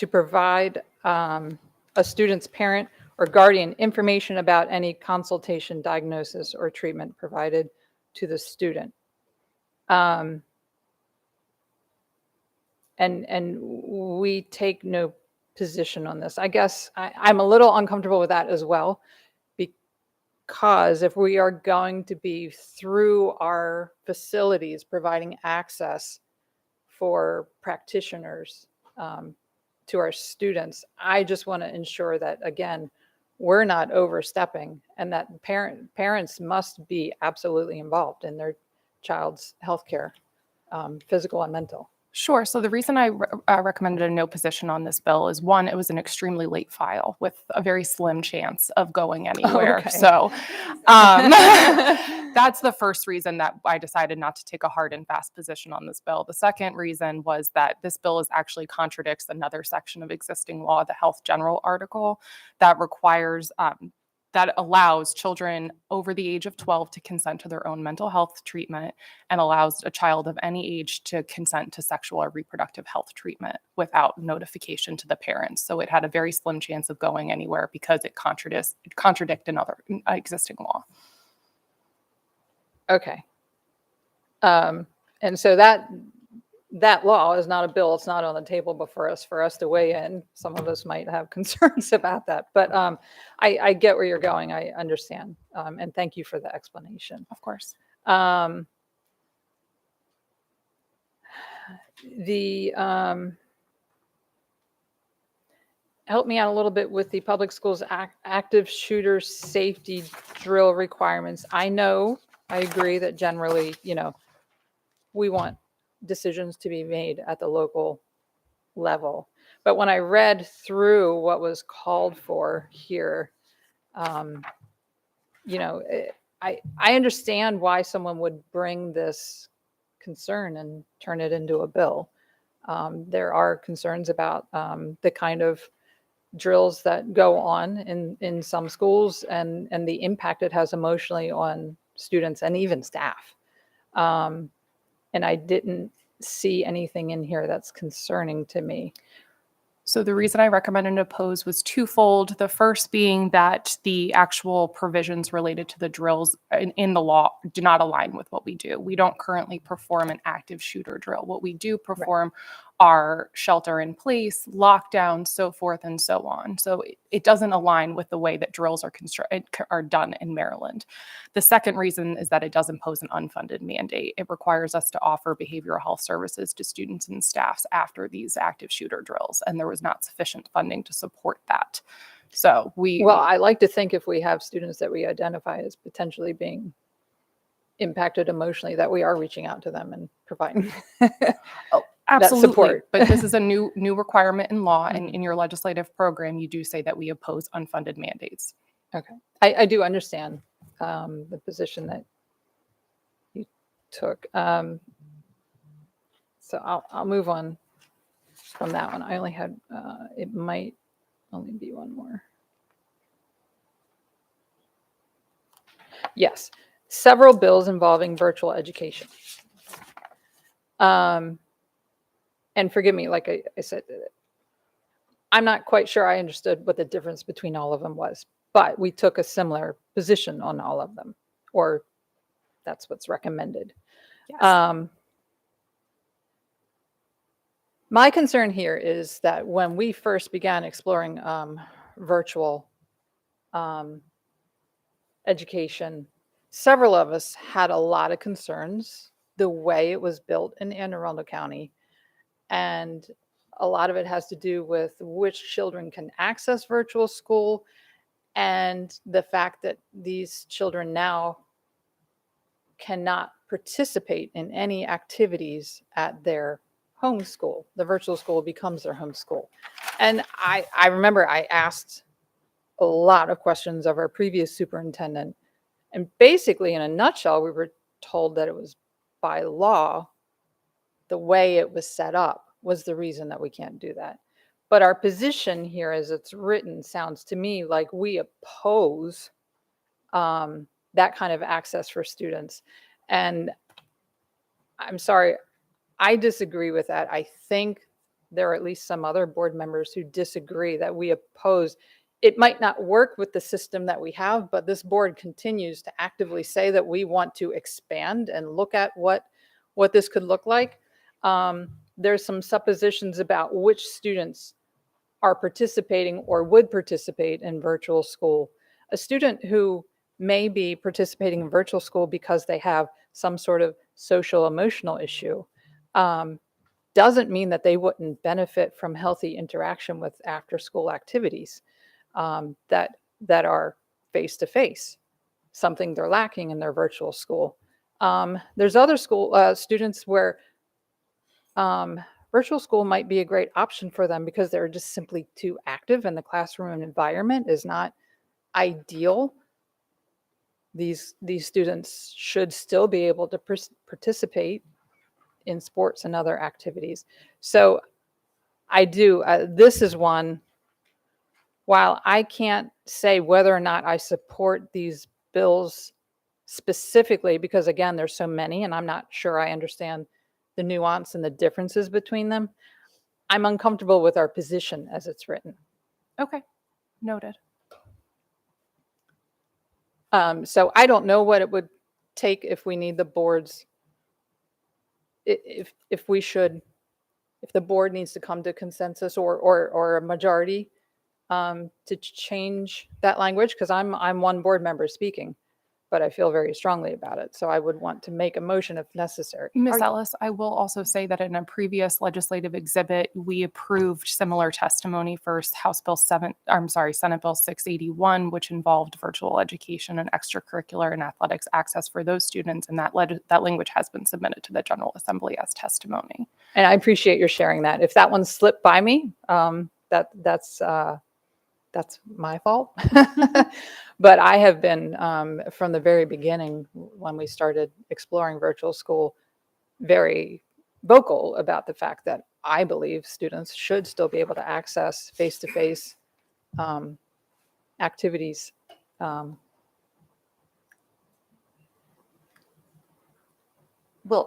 provide a student's parent or guardian information about any consultation, diagnosis, or treatment provided to the student. And we take no position on this. I guess I'm a little uncomfortable with that as well, because if we are going to be through our facilities providing access for practitioners to our students, I just want to ensure that, again, we're not overstepping, and that parents must be absolutely involved in their child's healthcare, physical and mental. Sure. So the reason I recommended a no position on this bill is, one, it was an extremely late file with a very slim chance of going anywhere. Okay. So that's the first reason that I decided not to take a hard and fast position on this bill. The second reason was that this bill actually contradicts another section of existing law, the Health General article, that requires that allows children over the age of 12 to consent to their own mental health treatment, and allows a child of any age to consent to sexual or reproductive health treatment without notification to the parents. So it had a very slim chance of going anywhere because it contradicted another existing law. Okay. And so that law is not a bill. It's not on the table before us for us to weigh in. Some of us might have concerns about that, but I get where you're going. I understand. And thank you for the explanation. Of course. Help me out a little bit with the public schools active shooter safety drill requirements. I agree that generally, we want decisions to be made at the local level. But when I read through what was called for here, I understand why someone would bring this concern and turn it into a bill. There are concerns about the kind of drills that go on in some schools, and the impact it has emotionally on students and even staff. And I didn't see anything in here that's concerning to me. So the reason I recommended to oppose was twofold. The first being that the actual provisions related to the drills in the law do not align with what we do. We don't currently perform an active shooter drill. What we do perform are shelter in place, lockdown, so forth and so on. So it doesn't align with the way that drills are done in Maryland. The second reason is that it does impose an unfunded mandate. It requires us to offer behavioral health services to students and staffs after these active shooter drills, and there was not sufficient funding to support that. So I like to think if we have students that we identify as potentially being impacted emotionally, that we are reaching out to them and providing absolutely support. But this is a new requirement in law, and in your legislative program, you do say that we oppose unfunded mandates. Okay, I do understand the position that you took. So I'll move on from that one. I only had, it might only be one more. Yes, several bills involving virtual education. And forgive me, like I said, I'm not quite sure I understood what the difference between all of them was, but we took a similar position on all of them, or that's what's recommended. Yes. My concern here is that when we first began exploring virtual education, several of us had a lot of concerns the way it was built in Anne Arundel County. And a lot of it has to do with which children can access virtual school, and the fact that these children now cannot participate in any activities at their home school. The virtual school becomes their home school. And I remember I asked a lot of questions of our previous superintendent, and basically in a nutshell, we were told that it was by law, the way it was set up was the reason that we can't do that. But our position here as it's written sounds to me like we oppose that kind of access for students. And I'm sorry, I disagree with that. I think there are at least some other board members who disagree that we oppose it might not work with the system that we have, but this board continues to actively say that we want to expand and look at what this could look like. There's some suppositions about which students are participating or would participate in virtual school. A student who may be participating in virtual school because they have some sort of social emotional issue doesn't mean that they wouldn't benefit from healthy interaction with after school activities that are face to face, something they're lacking in their virtual school. There's other school students where virtual school might be a great option for them because they're just simply too active and the classroom environment is not ideal. These students should still be able to participate in sports and other activities. So I do, this is one, while I can't say whether or not I support these bills specifically, because again, there's so many and I'm not sure I understand the nuance and the differences between them, I'm uncomfortable with our position as it's written. Okay, noted. So I don't know what it would take if we need the board's, if the board needs to come to consensus or a majority to change that language, because I'm one board member speaking, but I feel very strongly about it. So I would want to make a motion if necessary. Ms. Ellis, I will also say that in a previous legislative exhibit, we approved similar testimony for Senate Bill 681, which involved virtual education and extracurricular and athletics access for those students. And that language has been submitted to the General Assembly as testimony. And I appreciate your sharing that. If that one slipped by me, that's my fault. But I have been, from the very beginning, when we started exploring virtual school, very vocal about the fact that I believe students should still be able to access face-to-face activities. Well,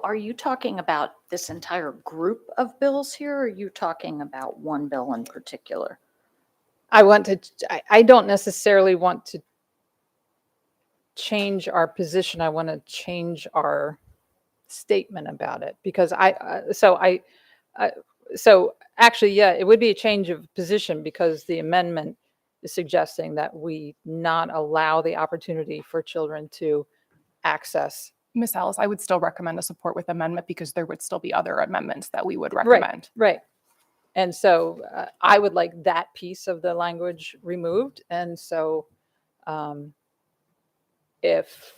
are you talking about this entire group of bills here, or are you talking about one bill in particular? I don't necessarily want to change our position. I want to change our statement about it because so actually, yeah, it would be a change of position because the amendment is suggesting that we not allow the opportunity for children to access. Ms. Ellis, I would still recommend a support with amendment because there would still be other amendments that we would recommend. Right. And so I would like that piece of the language removed. And so if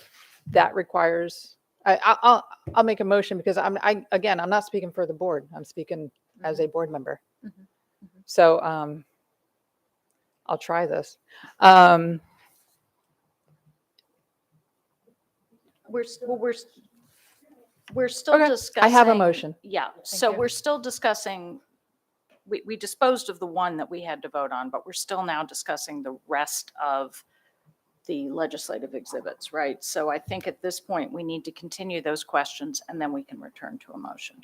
that requires, I'll make a motion because I'm not speaking for the board. I'm speaking as a board member. So I'll try this. We're still discussing. I have a motion. Yeah, so we're still discussing, we disposed of the one that we had to vote on, but we're still now discussing the rest of the legislative exhibits, right? So I think at this point, we need to continue those questions and then we can return to a motion.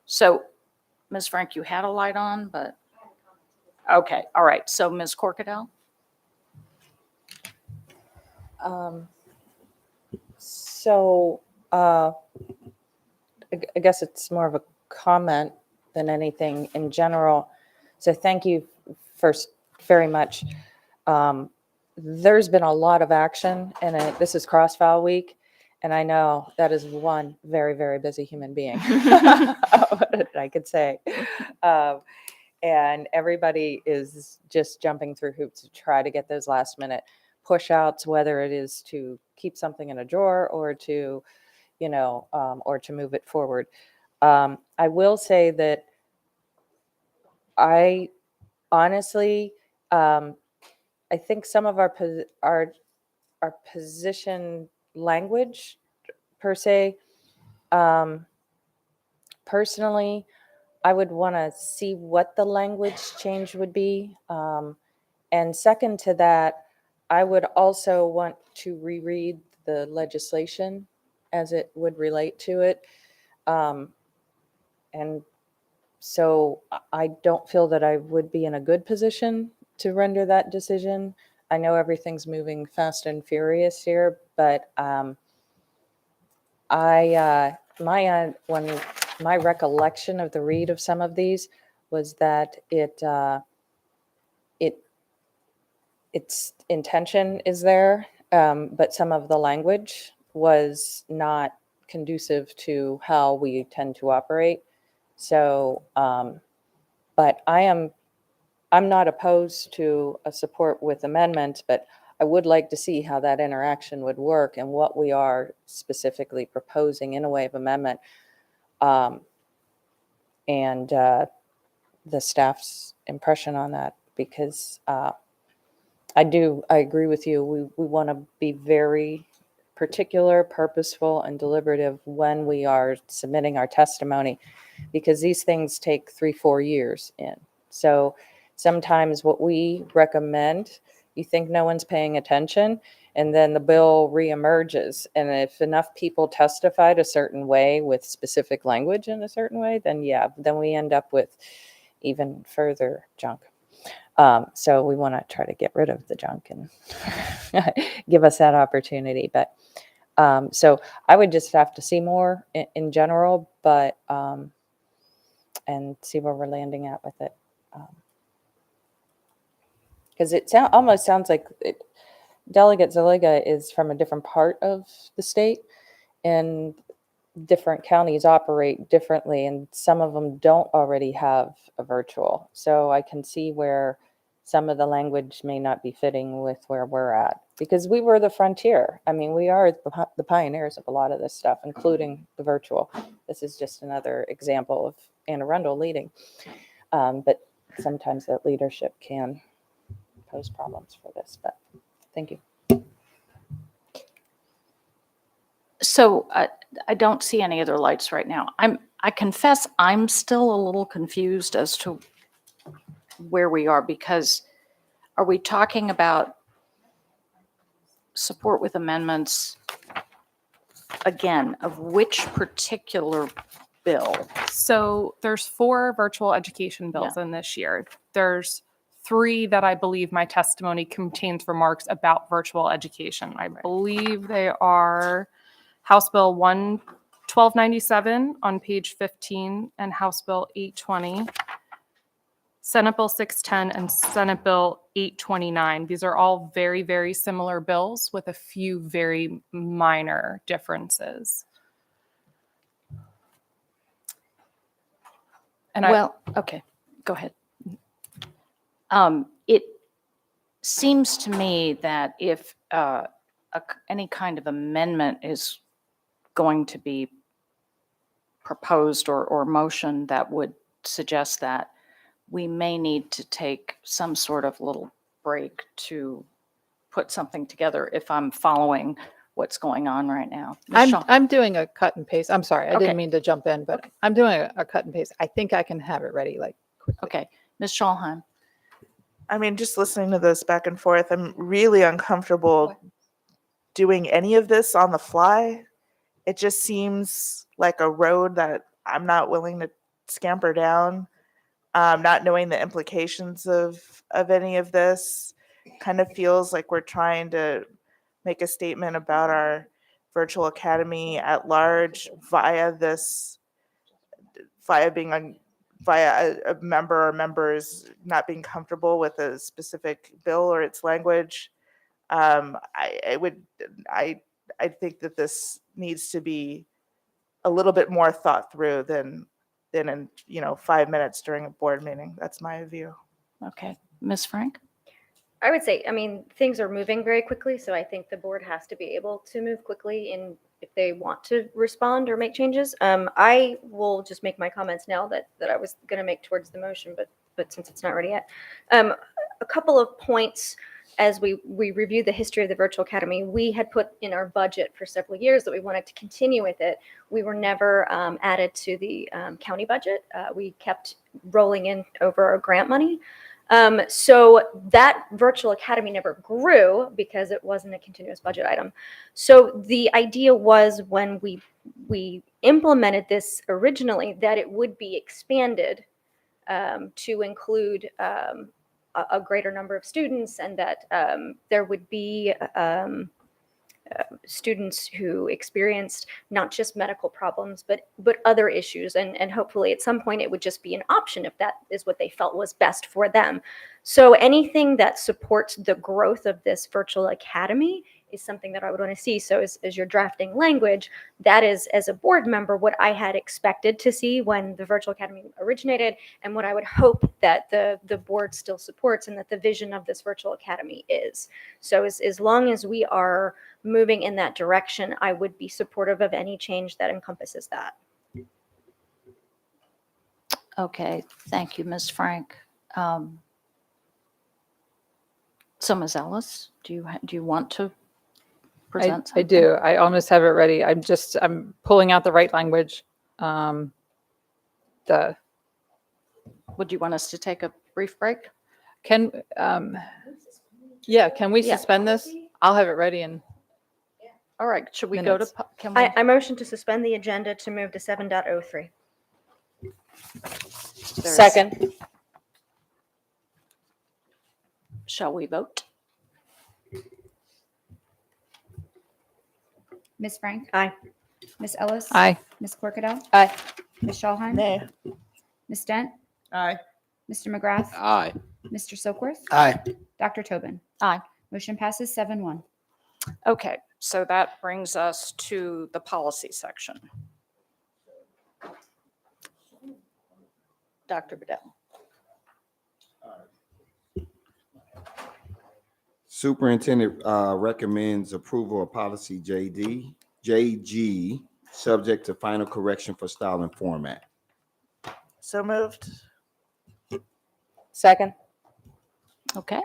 So Ms. Frank, you had a light on, but, okay, all right. So Ms. Corkadell? I guess it's more of a comment than anything in general. So thank you first very much. There's been a lot of action, and this is Crossfire Week, and I know that is one very, very busy human being. I could say. And everybody is just jumping through hoops to try to get those last minute push outs, whether it is to keep something in a drawer or to, or to move it forward. I will say that I honestly, I think some of our position language per se, personally, I would want to see what the language change would be. And second to that, I would also want to reread the legislation as it would relate to it. And so I don't feel that I would be in a good position to render that decision. I know everything's moving fast and furious here, but when my recollection of the read of some of these was that its intention is there, but some of the language was not conducive to how we tend to operate. So, but I'm not opposed to a support with amendments, but I would like to see how that interaction would work and what we are specifically proposing in a way of amendment. And the staff's impression on that, because I agree with you. We want to be very particular, purposeful, and deliberative when we are submitting our testimony, because these things take 3-4 years in. So sometimes what we recommend, you think no one's paying attention, and then the bill reemerges. And if enough people testified a certain way with specific language in a certain way, then yeah, then we end up with even further junk. So we want to try to get rid of the junk and give us that opportunity. But so I would just have to see more in general, but and see where we're landing at with it. Because it almost sounds like Delegate Zaliga is from a different part of the state, and different counties operate differently, and some of them don't already have a virtual. So I can see where some of the language may not be fitting with where we're at, because we were the frontier. I mean, we are the pioneers of a lot of this stuff, including the virtual. This is just another example of Anne Arundel leading. But sometimes that leadership can pose problems for this, but thank you. So I don't see any other lights right now. I confess I'm still a little confused as to where we are, because are we talking about support with amendments again of which particular bill? So there's 4 virtual education bills in this year. There's 3 that I believe my testimony contains remarks about virtual education. I believe they are House Bill 1297 on page 15 and House Bill 820, Senate Bill 610, and Senate Bill 829. These are all very, very similar bills with a few very minor differences. And Okay, go ahead. It seems to me that if any kind of amendment is going to be proposed or motion that would suggest that, we may need to take some sort of little break to put something together, if I'm following what's going on right now. Ms. Shaw. I'm doing a cut and paste. I'm sorry, I Okay. didn't mean to jump in, but I'm doing a cut and paste. I think I can have it ready like quickly. Okay, Ms. Schalheim. I mean, just listening to this back and forth, I'm really uncomfortable doing any of this on the fly. It just seems like a road that I'm not willing to scamper down. Not knowing the implications of any of this kind of feels like we're trying to make a statement about our virtual academy at large via a member or members not being comfortable with a specific bill or its language. I think that this needs to be a little bit more thought through than in 5 minutes during a board meeting. That's my view. Okay, Ms. Frank. I would say, I mean, things are moving very quickly, so I think the board has to be able to move quickly in if they want to respond or make changes. I will just make my comments now that I was going to make towards the motion, but since it's not ready yet. A couple of points as we reviewed the history of the Virtual Academy. We had put in our budget for several years that we wanted to continue with it. We were never added to the county budget. We kept rolling in over our grant money. So that Virtual Academy never grew because it wasn't a continuous budget item. So the idea was when we implemented this originally that it would be expanded to include a greater number of students, and that there would be students who experienced not just medical problems, but other issues. And hopefully at some point it would just be an option if that is what they felt was best for them. So anything that supports the growth of this virtual academy is something that I would want to see. So as you're drafting language, that is, as a board member, what I had expected to see when the virtual academy originated, and what I would hope that the board still supports, and that the vision of this virtual academy is. So as long as we are moving in that direction, I would be supportive of any change that encompasses that. Okay, thank you, Ms. Frank. So Ms. Ellis, do you want to present I something? do. I almost have it ready. I'm pulling out the right language. Would you want us to take a brief break? Can we Yeah. suspend this? I'll have it ready and All right, should we go to, Minutes. can we? I motion to suspend the agenda to move to 7.03. there's- Second. Shall we vote? Ms. Frank? Aye. Ms. Ellis? Aye. Ms. Corkadell? Aye. Ms. Schallheim? Nay. Ms. Dent? Aye. Mr. McGrath? Aye. Mr. Silkworth? Aye. Dr. Tobin? Aye. Motion passes 7-1. Okay, so that brings us to the policy section. Dr. Bedell. Superintendent recommends approval of policy JG, subject to final correction for style and format. So moved. Second. Okay,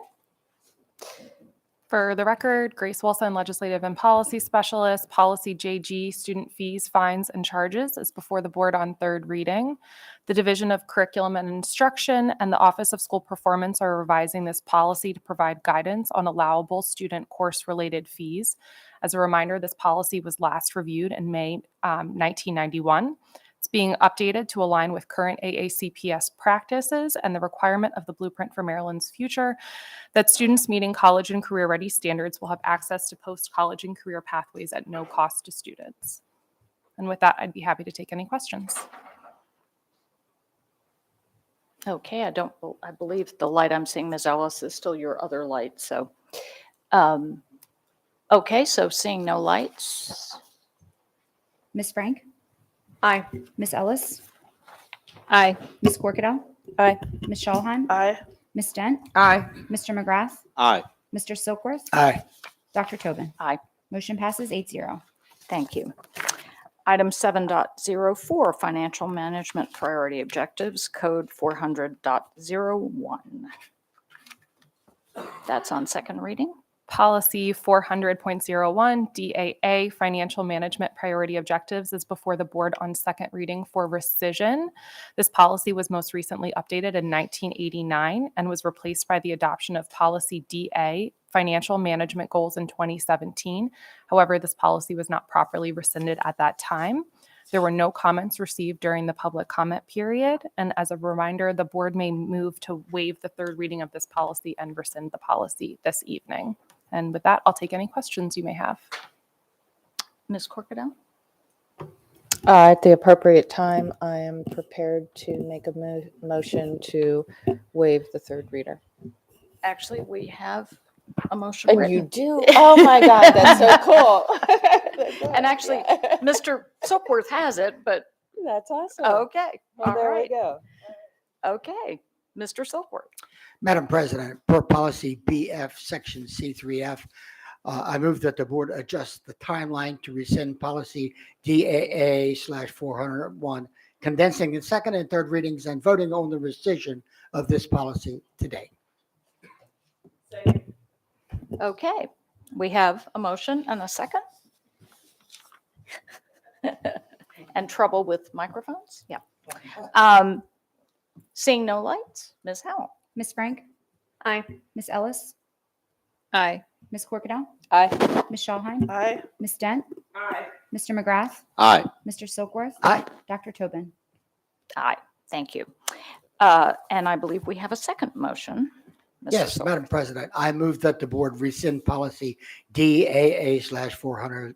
For the record, Grace Wilson, Legislative and Policy Specialist, Policy JG, Student Fees, Fines, and Charges is before the board on third reading. The Division of Curriculum and Instruction and the Office of School Performance are revising this policy to provide guidance on allowable student course-related fees. As a reminder, this policy was last reviewed in May 1991. It's being updated to align with current AACPS practices and the requirement of the Blueprint for Maryland's Future that students meeting college and career-ready standards will have access to post-college and career pathways at no cost to students. And with that, I'd be happy to take any questions. okay, I believe the light I'm seeing, Ms. Ellis, is still your other light, so. Okay, so seeing no lights. Ms. Frank? Aye. Ms. Ellis? Aye. Ms. Corkadell? Aye. Ms. Schallheim? Aye. Ms. Dent? Aye. Mr. McGrath? Aye. Mr. Silkworth? Aye. Dr. Tobin? Aye. Motion passes 8-0. Thank you. Item 7.04, Financial Management Priority Objectives, Code 400.01. That's on second reading. Policy 400.01 DAA Financial Management Priority Objectives is before the board on second reading for rescission. This policy was most recently updated in 1989 and was replaced by the adoption of Policy DA Financial Management Goals in 2017. However, this policy was not properly rescinded at that time. There were no comments received during the public comment period. And as a reminder, the board may move to waive the third reading of this policy and rescind the policy this evening. And with that, I'll take any questions you may have. Ms. Corkadell? At the appropriate time, I am prepared to make a motion to waive the third reader. Actually, we have a motion And written. you do? Oh my God, that's so cool. And actually, Mr. Silkworth has it, but That's awesome. okay. Well, All there we right. go. Okay. Mr. Silkworth. Madam President, per policy BF section C3F, I move that the board adjust the timeline to rescind policy DAA/401, condensing the second and third readings and voting on the rescission of this policy today. Okay. We have a motion and a second. And trouble with microphones? Yeah. Seeing no lights, Ms. Howell? Ms. Frank? Aye. Ms. Ellis? Aye. Ms. Corkadell? Aye. Ms. Schallheim? Aye. Ms. Dent? Aye. Mr. McGrath? Aye. Mr. Silkworth? Aye. Dr. Tobin? Aye. Thank you. And I believe we have a second motion. Mr. Yes, Silver. Madam President, I move that the board rescind policy DAA/400.1.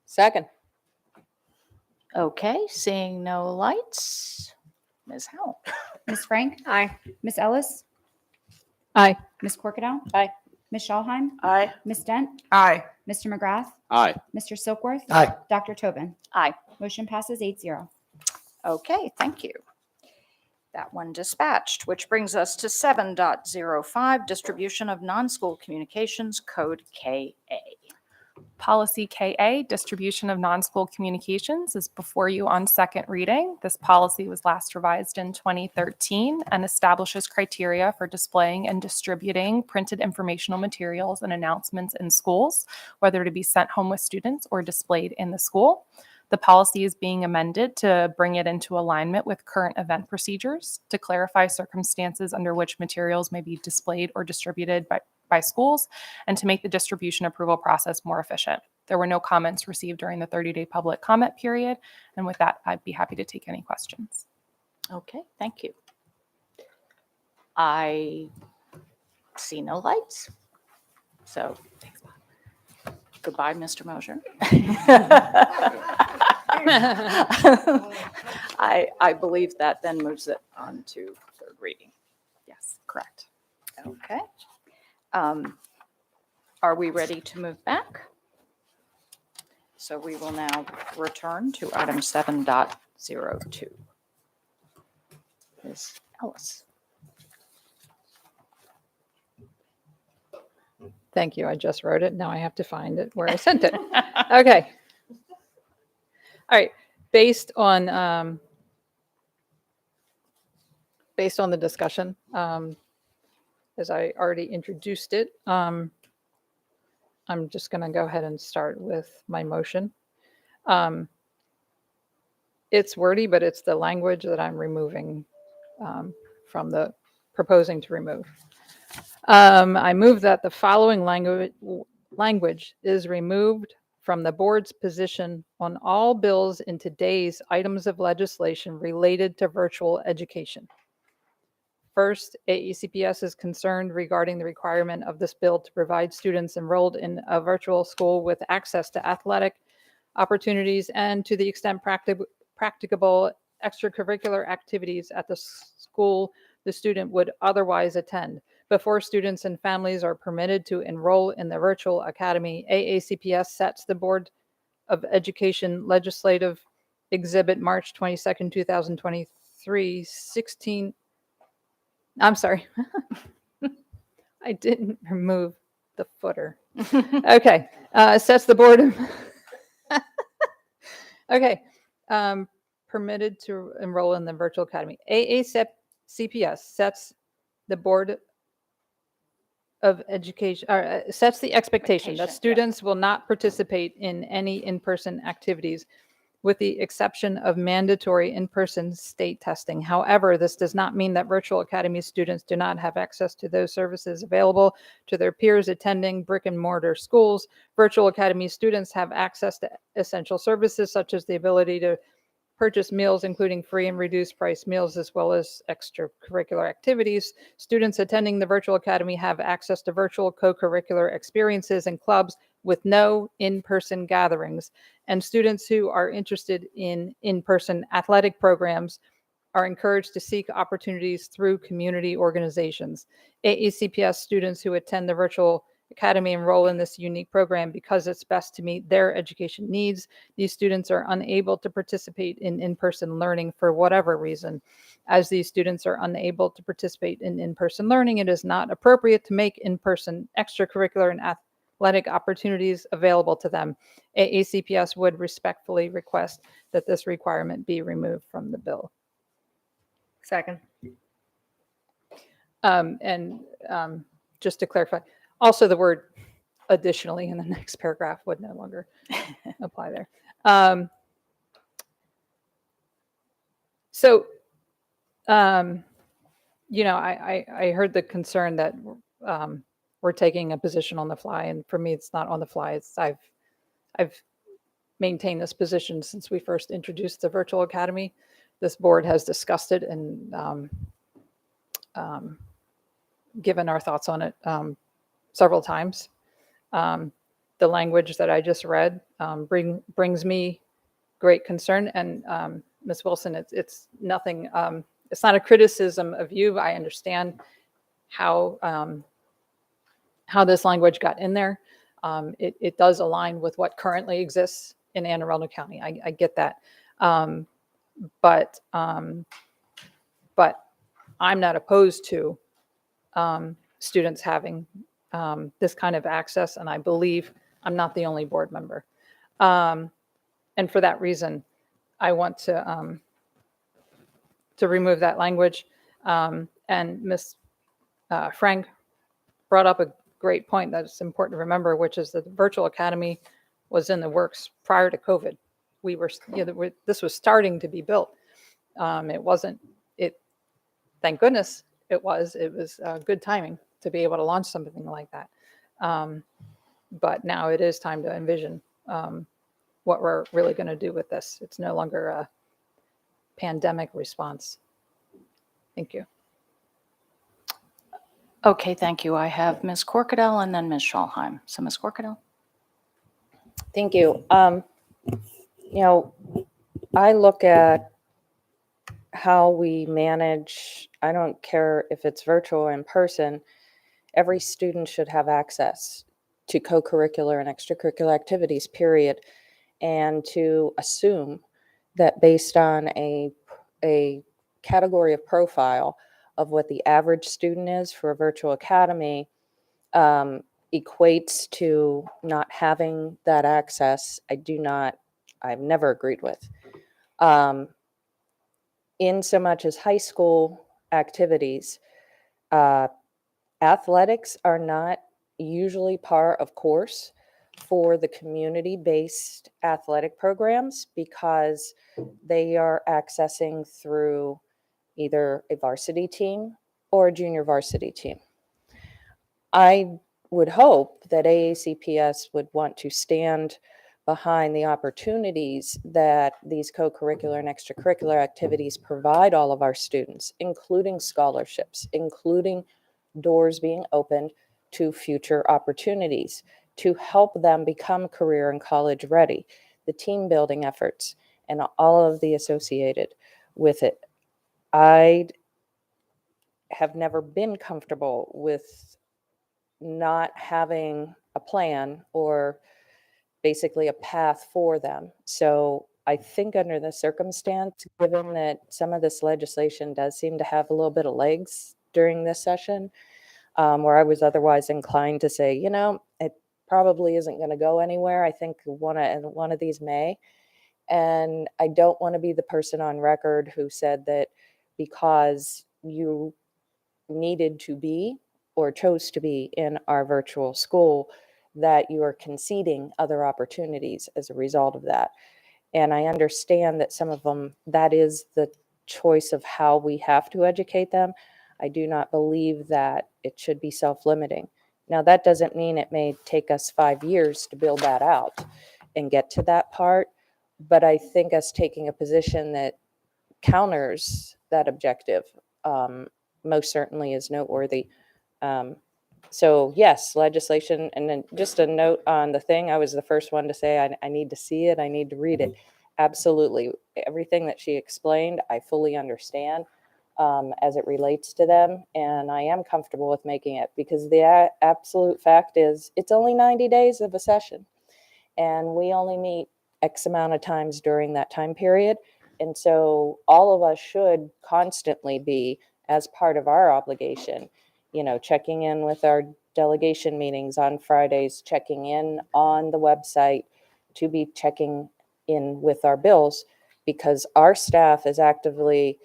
Second. Okay, seeing no lights. Ms. Howell? Ms. Frank? Aye. Ms. Ellis? Aye. Ms. Corkadow? Aye. Ms. Schallheim? Aye. Ms. Dent? Aye. Mr. McGrath? Aye. Mr. Silkworth? Aye. Dr. Tobin? Aye. Motion passes 8-0. Okay, thank you. That one dispatched, which brings us to 7.05, distribution of non-school communications, code KA. Policy KA, distribution of non-school communications, is before you on second reading. This policy was last revised in 2013 and establishes criteria for displaying and distributing printed informational materials and announcements in schools, whether to be sent home with students or displayed in the school. The policy is being amended to bring it into alignment with current event procedures, to clarify circumstances under which materials may be displayed or distributed by schools, and to make the distribution approval process more efficient. There were no comments received during the 30-day public comment period, and with that, I'd be happy to take any questions. Okay, thank you. I see no lights. So, goodbye, Mr. Mosher. I believe that then moves it on to third reading. Yes, correct. Okay. Are we ready to move back? So we will now return to item 7.02. Ms. Ellis. Thank you. I just wrote it. Now I have to find it where I sent it. Okay. All right. Based on the discussion, as I already introduced it, I'm just going to go ahead and start with my motion. It's wordy, but it's the language that I'm removing from the proposing to remove. I move that the following language is removed from the board's position on all bills in today's items of legislation related to virtual education. First, AECPS is concerned regarding the requirement of this bill to provide students enrolled in a virtual school with access to athletic opportunities and, to the extent practicable, extracurricular activities at the school the student would otherwise attend. Before students and families are permitted to enroll in the virtual academy, AACPS sets the Board of Education Legislative Exhibit March 22nd, 2023, 16. I'm sorry. I didn't remove the footer. Okay. Sets the board of okay. Permitted to enroll in the virtual academy. AACPS sets the Board of Education, sets the expectation that students will not participate in any in-person activities with the exception of mandatory in-person state testing. However, this does not mean that virtual academy students do not have access to those services available to their peers attending brick and mortar schools. Virtual academy students have access to essential services such as the ability to purchase meals, including free and reduced price meals, as well as extracurricular activities. Students attending the virtual academy have access to virtual co-curricular experiences and clubs with no in-person gatherings. And students who are interested in in-person athletic programs are encouraged to seek opportunities through community organizations. AECPS students who attend the virtual academy enroll in this unique program because it's best to meet their education needs. These students are unable to participate in in-person learning for whatever reason. As these students are unable to participate in in-person learning, it is not appropriate to make in-person extracurricular and athletic opportunities available to them. AACPS would respectfully request that this requirement be removed from the bill. Second. Just to clarify, also the word additionally in the next paragraph would no longer apply there. I heard the concern that we're taking a position on the fly, and for me, it's not on the fly. I've maintained this position since we first introduced the virtual academy. This board has discussed it, and given our thoughts on it several times. The language that I just read brings me great concern. And Ms. Wilson, it's nothing. It's not a criticism of you. I understand how this language got in there. It does align with what currently exists in Anne Arundel County. I get that. But I'm not opposed to students having this kind of access, and I believe I'm not the only board member. And for that reason, I want to remove that language. And Ms. Frank brought up a great point that's important to remember, which is that the virtual academy was in the works prior to COVID. We were, this was starting to be built. It wasn't, thank goodness it was good timing to be able to launch something like that. But now it is time to envision what we're really going to do with this. It's no longer a pandemic response. Thank you. Okay, thank you. I have Ms. Corkadell and then Ms. Schalheim. So Ms. Corkadell. Thank you. I look at how we manage, I don't care if it's virtual or in person, every student should have access to co-curricular and extracurricular activities, period. And to assume that based on a category of profile of what the average student is for a virtual academy equates to not having that access, I've never agreed with. In so much as high school activities, athletics are not usually par of course for the community-based athletic programs because they are accessing through either a varsity team or a junior varsity team. I would hope that AACPS would want to stand behind the opportunities that these co-curricular and extracurricular activities provide all of our students, including scholarships, including doors being opened to future opportunities to help them become career and college ready, the team building efforts, and all of the associated with it. I have never been comfortable with not having a plan or basically a path for them. So I think under the circumstance, given that some of this legislation does seem to have a little bit of legs during this session, where I was otherwise inclined to say, it probably isn't going to go anywhere. I think one of these may. And I don't want to be the person on record who said that because you needed to be or chose to be in our virtual school, that you are conceding other opportunities as a result of that. And I understand that some of them, that is the choice of how we have to educate them. I do not believe that it should be self-limiting. Now, that doesn't mean it may take us 5 years to build that out and get to that part, but I think us taking a position that counters that objective most certainly is noteworthy. So yes, legislation, and then just a note on the thing, I was the first one to say, I need to see it, I need to read it. Absolutely. Everything that she explained, I fully understand as it relates to them. And I am comfortable with making it because the absolute fact is it's only 90 days of a session. And we only meet X amount of times during that time period. And so all of us should constantly be, as part of our obligation, checking in with our delegation meetings on Fridays, checking in on the website, to be checking in with our bills, because our staff is actively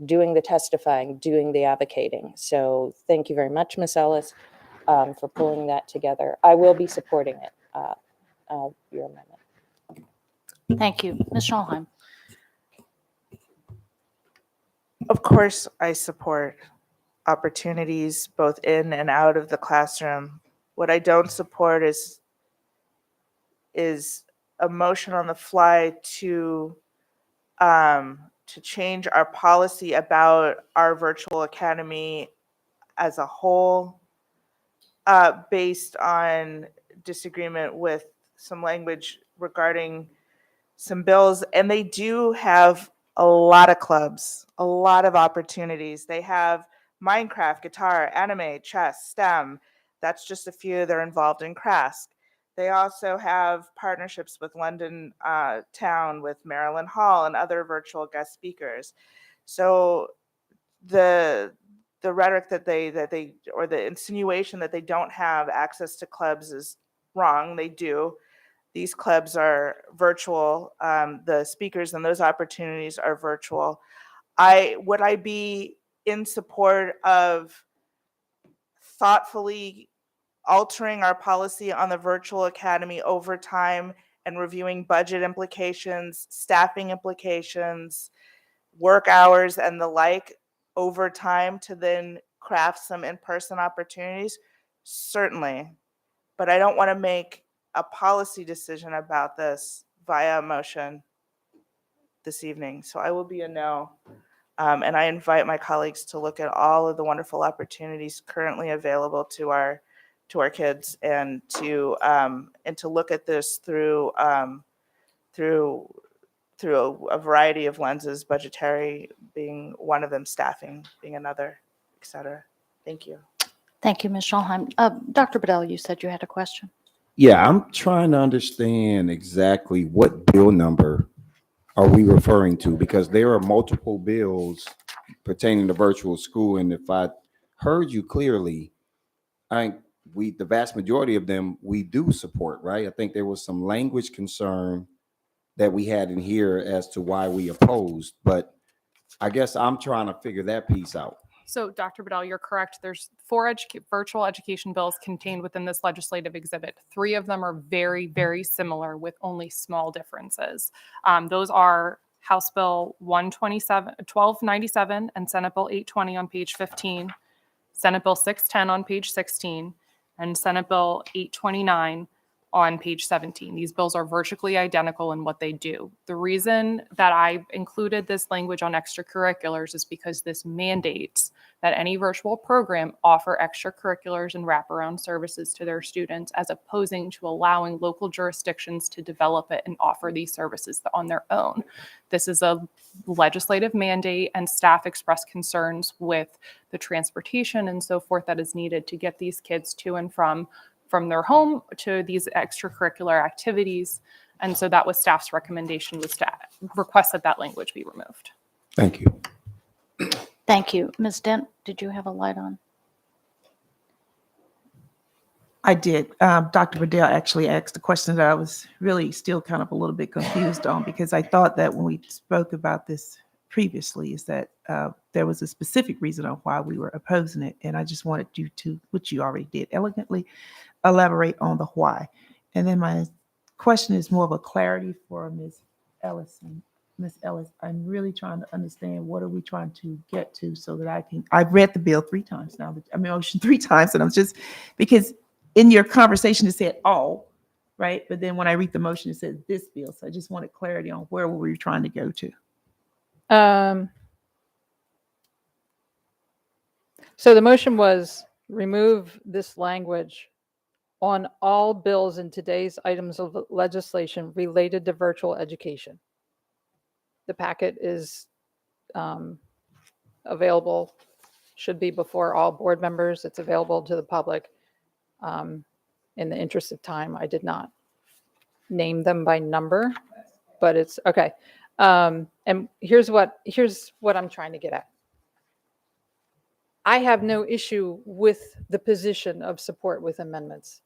doing the testifying, doing the advocating. So thank you very much, Ms. Ellis, for pulling that together. I will be supporting it, your amendment. Thank you. Ms. Schalheim. Of course, I support opportunities both in and out of the classroom. What I don't support is a motion on the fly to to change our policy about our virtual academy as a whole, based on disagreement with some language regarding some bills. And they do have a lot of clubs, a lot of opportunities. They have Minecraft, guitar, anime, chess, STEM. That's just a few. They're involved in Krask. They also have partnerships with London Town, with Marilyn Hall, and other virtual guest speakers. So the rhetoric that they or the insinuation that they don't have access to clubs is wrong. They do. These clubs are virtual. The speakers and those opportunities are virtual. Would I be in support of thoughtfully altering our policy on the virtual academy over time and reviewing budget implications, staffing implications, work hours, and the like over time to then craft some in-person opportunities? Certainly. But I don't want to make a policy decision about this via a motion this evening. So I will be a no. And I invite my colleagues to look at all of the wonderful opportunities currently available to our kids, and to look at this through a variety of lenses, budgetary being one of them, staffing being another, et cetera. Thank you. Thank you, Ms. Schulheim. Dr. Bedell, you said you had a question. Yeah, I'm trying to understand exactly what bill number are we referring to, because there are multiple bills pertaining to virtual school. And if I heard you clearly, the vast majority of them we do support, right? I think there was some language concern that we had in here as to why we opposed, but I guess I'm trying to figure that piece out. So, Dr. Bedell, you're correct. There's 4 virtual education bills contained within this legislative exhibit. 3 of them are very, very similar with only small differences. Those are House Bill 1297 and Senate Bill 820 on page 15, Senate Bill 610 on page 16, and Senate Bill 829 on page 17. These bills are virtually identical in what they do. The reason that I included this language on extracurriculars is because this mandates that any virtual program offer extracurriculars and wraparound services to their students, as opposing to allowing local jurisdictions to develop it and offer these services on their own. This is a legislative mandate, and staff expressed concerns with the transportation and so forth that is needed to get these kids to and from their home to these extracurricular activities. And so that was staff's recommendation, was to request that language be removed. Thank you. Thank you. Ms. Dent, did you have a light on? I did. Dr. Bedell actually asked a question that I was really still kind of a little bit confused on, because I thought that when we spoke about this previously is that there was a specific reason on why we were opposing it. And I just wanted you to, which you already did elegantly, elaborate on the why. And then my question is more of a clarity for Ms. Ellison. Ms. Ellis, I'm really trying to understand, what are we trying to get to, so that I've read the bill 3 times now, motion 3 times, and I'm just, because in your conversation it said all, right? But then when I read the motion, it says this bill. So I just wanted clarity on where were we trying to go to. So the motion was remove this language on all bills in today's items of legislation related to virtual education. The packet is available, should be before all board members. It's available to the public. In the interest of time, I did not name them by number, but it's okay. And here's what I'm trying to get at. I have no issue with the position of support with amendments.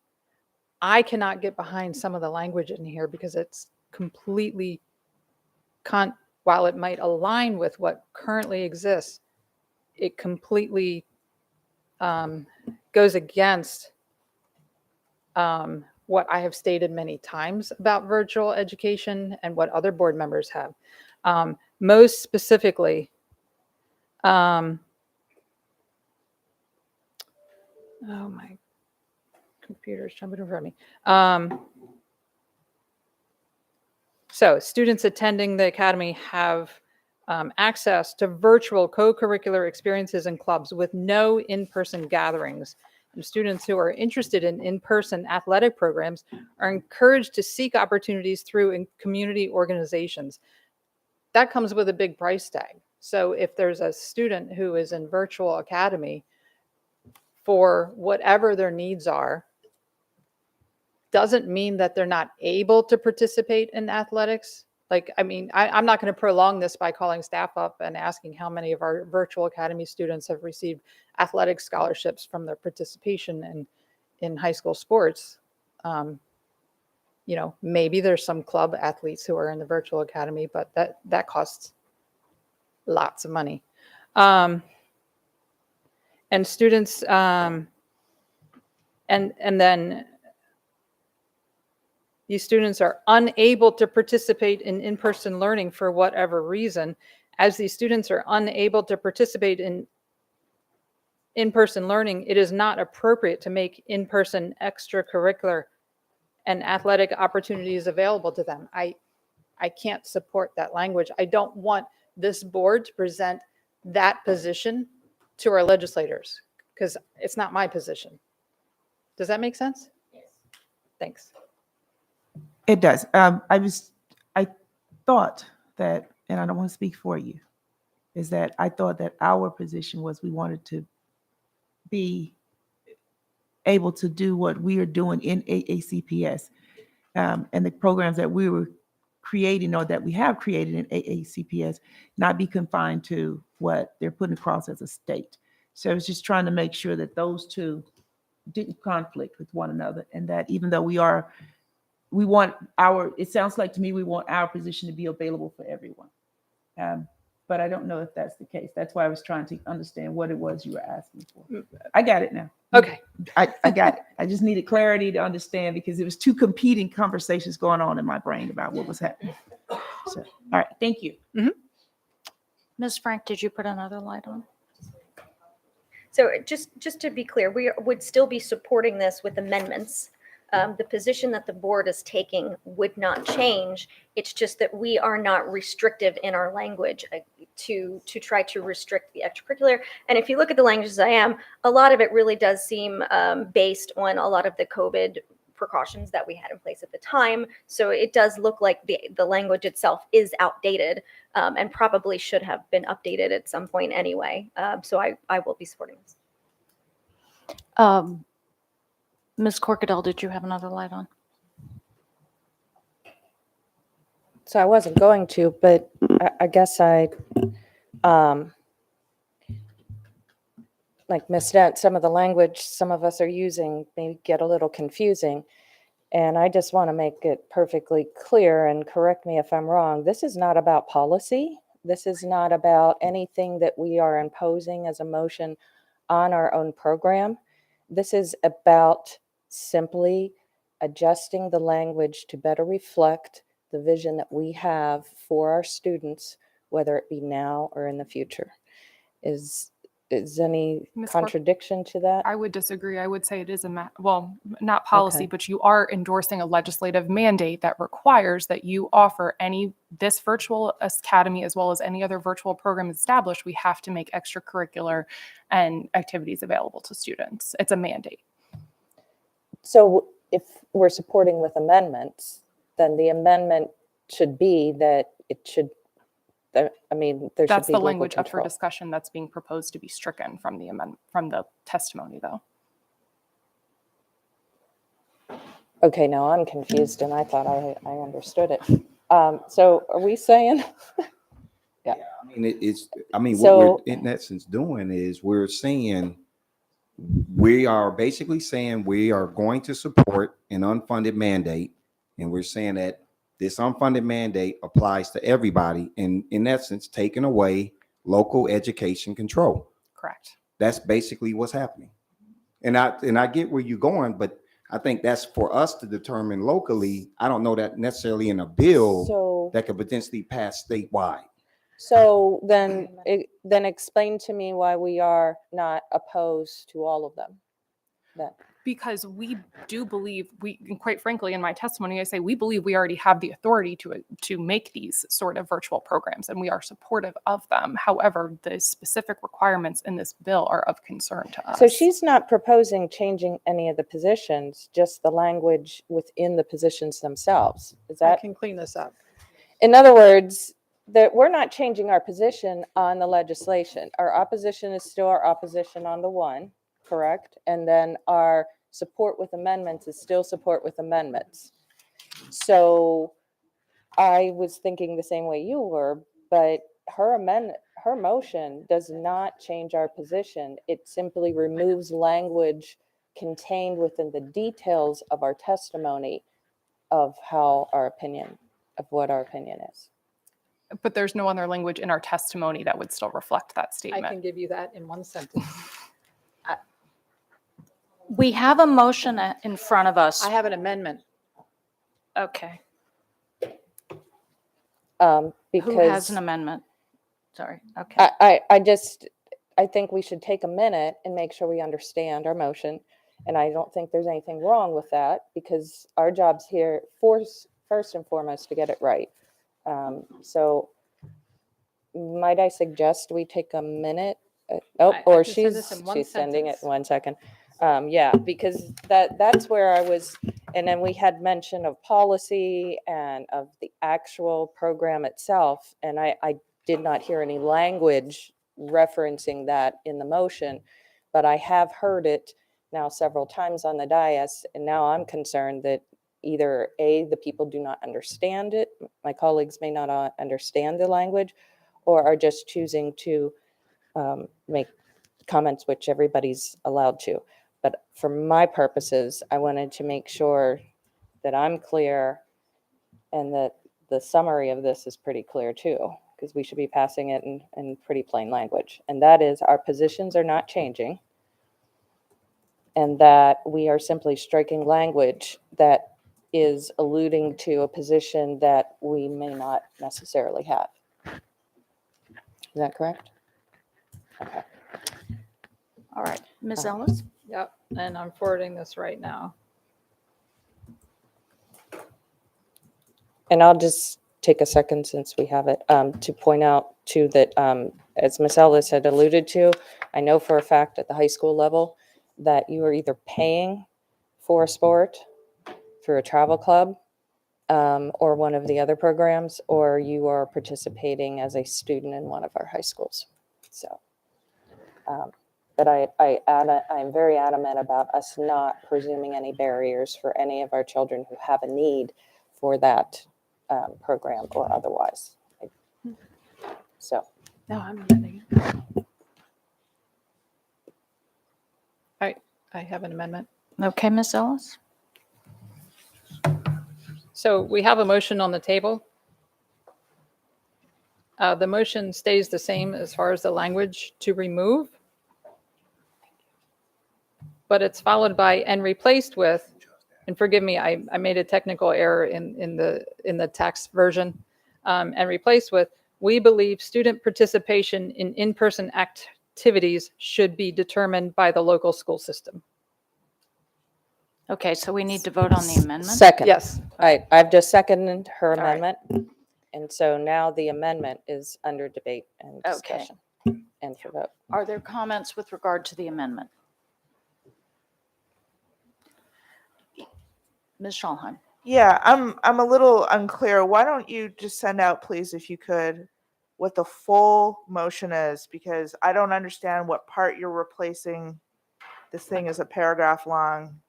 I cannot get behind some of the language in here because it's completely, while it might align with what currently exists, it completely goes against what I have stated many times about virtual education and what other board members have. Most specifically, oh, my computer's jumping in front of me. So students attending the academy have access to virtual co-curricular experiences and clubs with no in-person gatherings. And students who are interested in in-person athletic programs are encouraged to seek opportunities through community organizations. That comes with a big price tag. So if there's a student who is in virtual academy for whatever their needs are, doesn't mean that they're not able to participate in athletics. Like, I mean, I'm not going to prolong this by calling staff up and asking how many of our virtual academy students have received athletic scholarships from their participation in high school sports. You know, maybe there's some club athletes who are in the virtual academy, but that costs lots of money. And students, and then these students are unable to participate in in-person learning for whatever reason. As these students are unable to participate in in-person learning, it is not appropriate to make in-person extracurricular and athletic opportunities available to them. I can't support that language. I don't want this board to present that position to our legislators because it's not my position. Does that make sense? Yes. Thanks. It does. I thought that, and I don't want to speak for you, is that I thought that our position was we wanted to be able to do what we are doing in AACPS and the programs that we were creating or that we have created in AACPS, not be confined to what they're putting across as a state. So I was just trying to make sure that those two didn't conflict with one another, and that even though we want it sounds like to me we want our position to be available for everyone. But I don't know if that's the case. That's why I was trying to understand what it was you were asking for. I got it now. Okay. I got it. I just needed clarity to understand because it was two competing conversations going on in my brain about what was happening. So, all right. Thank you. Mm-hmm. Ms. Frank, did you put another light on? So just to be clear, we would still be supporting this with amendments. The position that the board is taking would not change. It's just that we are not restrictive in our language to try to restrict the extracurricular. And if you look at the languages I am, a lot of it really does seem based on a lot of the COVID precautions that we had in place at the time. So it does look like the language itself is outdated and probably should have been updated at some point anyway. So I will be supporting this. Ms. Corkadell, did you have another light on? So I wasn't going to, but I guess like Ms. Dent, some of the language some of us are using may get a little confusing. And I just want to make it perfectly clear, and correct me if I'm wrong, this is not about policy. This is not about anything that we are imposing as a motion on our own program. This is about simply adjusting the language to better reflect the vision that we have for our students, whether it be now or in the future. Is any contradiction to that? I would disagree. I would say it is not policy, Okay. but you are endorsing a legislative mandate that requires that you offer this virtual academy as well as any other virtual program established. We have to make extracurricular and activities available to students. It's a mandate. So if we're supporting with amendments, then the amendment should be that it should, there should be That's the local language up for control. discussion that's being proposed to be stricken from the amendment, from the testimony, though. Okay, now I'm confused and I thought I understood it. So are we saying? Yeah. What we're in essence doing is we're saying, we are basically saying we are going to support an unfunded mandate. And we're saying that this unfunded mandate applies to everybody, and in essence, taking away local education control. Correct. That's basically what's happening. And I get where you're going, but I think that's for us to determine locally. I don't know that necessarily in a bill that could potentially pass statewide. So then explain to me why we are not opposed to all of them. because we do believe and quite frankly, in my testimony, I say we believe we already have the authority to make these sort of virtual programs, and we are supportive of them. However, the specific requirements in this bill are of concern to us. So she's not proposing changing any of the positions, just the language within the positions themselves. Is I that? can clean this up. In other words, that we're not changing our position on the legislation. Our opposition is still our opposition on the one, correct? And then our support with amendments is still support with amendments. So I was thinking the same way you were, but her motion does not change our position. It simply removes language contained within the details of our testimony of what our opinion is. But there's no other language in our testimony that would still reflect that I statement. can give you that in one sentence. We have a motion in front of us. I have an amendment. Okay. Because Who has an amendment? Sorry. Okay. I think we should take a minute and make sure we understand our motion. And I don't think there's anything wrong with that, because our job's here first and foremost to get it right. So might I suggest we take a minute? She's sending it in 1 second. Yeah, because that's where I was, and then we had mention of policy and of the actual program itself, and I did not hear any language referencing that in the motion, but I have heard it now several times on the dais, and now I'm concerned that either A, the people do not understand it, my colleagues may not understand the language, or are just choosing to make comments, which everybody's allowed to. But for my purposes, I wanted to make sure that I'm clear and that the summary of this is pretty clear too, because we should be passing it in pretty plain language. And that is, our positions are not changing, and that we are simply striking language that is alluding to a position that we may not necessarily have. Is that correct? Okay. All right. Ms. Ellis? Yep, and I'm forwarding this right now. And I'll just take a second, since we have it, to point out too that, as Ms. Ellis had alluded to, I know for a fact at the high school level that you are either paying for a sport through a travel club or one of the other programs, or you are participating as a student in one of our high schools. So, but I'm very adamant about us not presuming any barriers for any of our children who have a need for that program or otherwise. So. No, I'm ready. I have an amendment. Okay, Ms. Ellis? So we have a motion on the table. The motion stays the same as far as the language to remove, but it's followed by and replaced with, and forgive me, I made a technical error in the text version, and replaced with, we believe student participation in in-person activities should be determined by the local school system. Okay, so we need to vote on the amendment? Second. Yes. I've just seconded her All right. amendment. And so now the amendment is under debate and Okay. discussion and for vote. Are there comments with regard to the amendment? Ms. Schalheim? Yeah, I'm a little unclear. Why don't you just send out, please, if you could, what the full motion is, because I don't understand what part you're replacing. This thing is a paragraph long.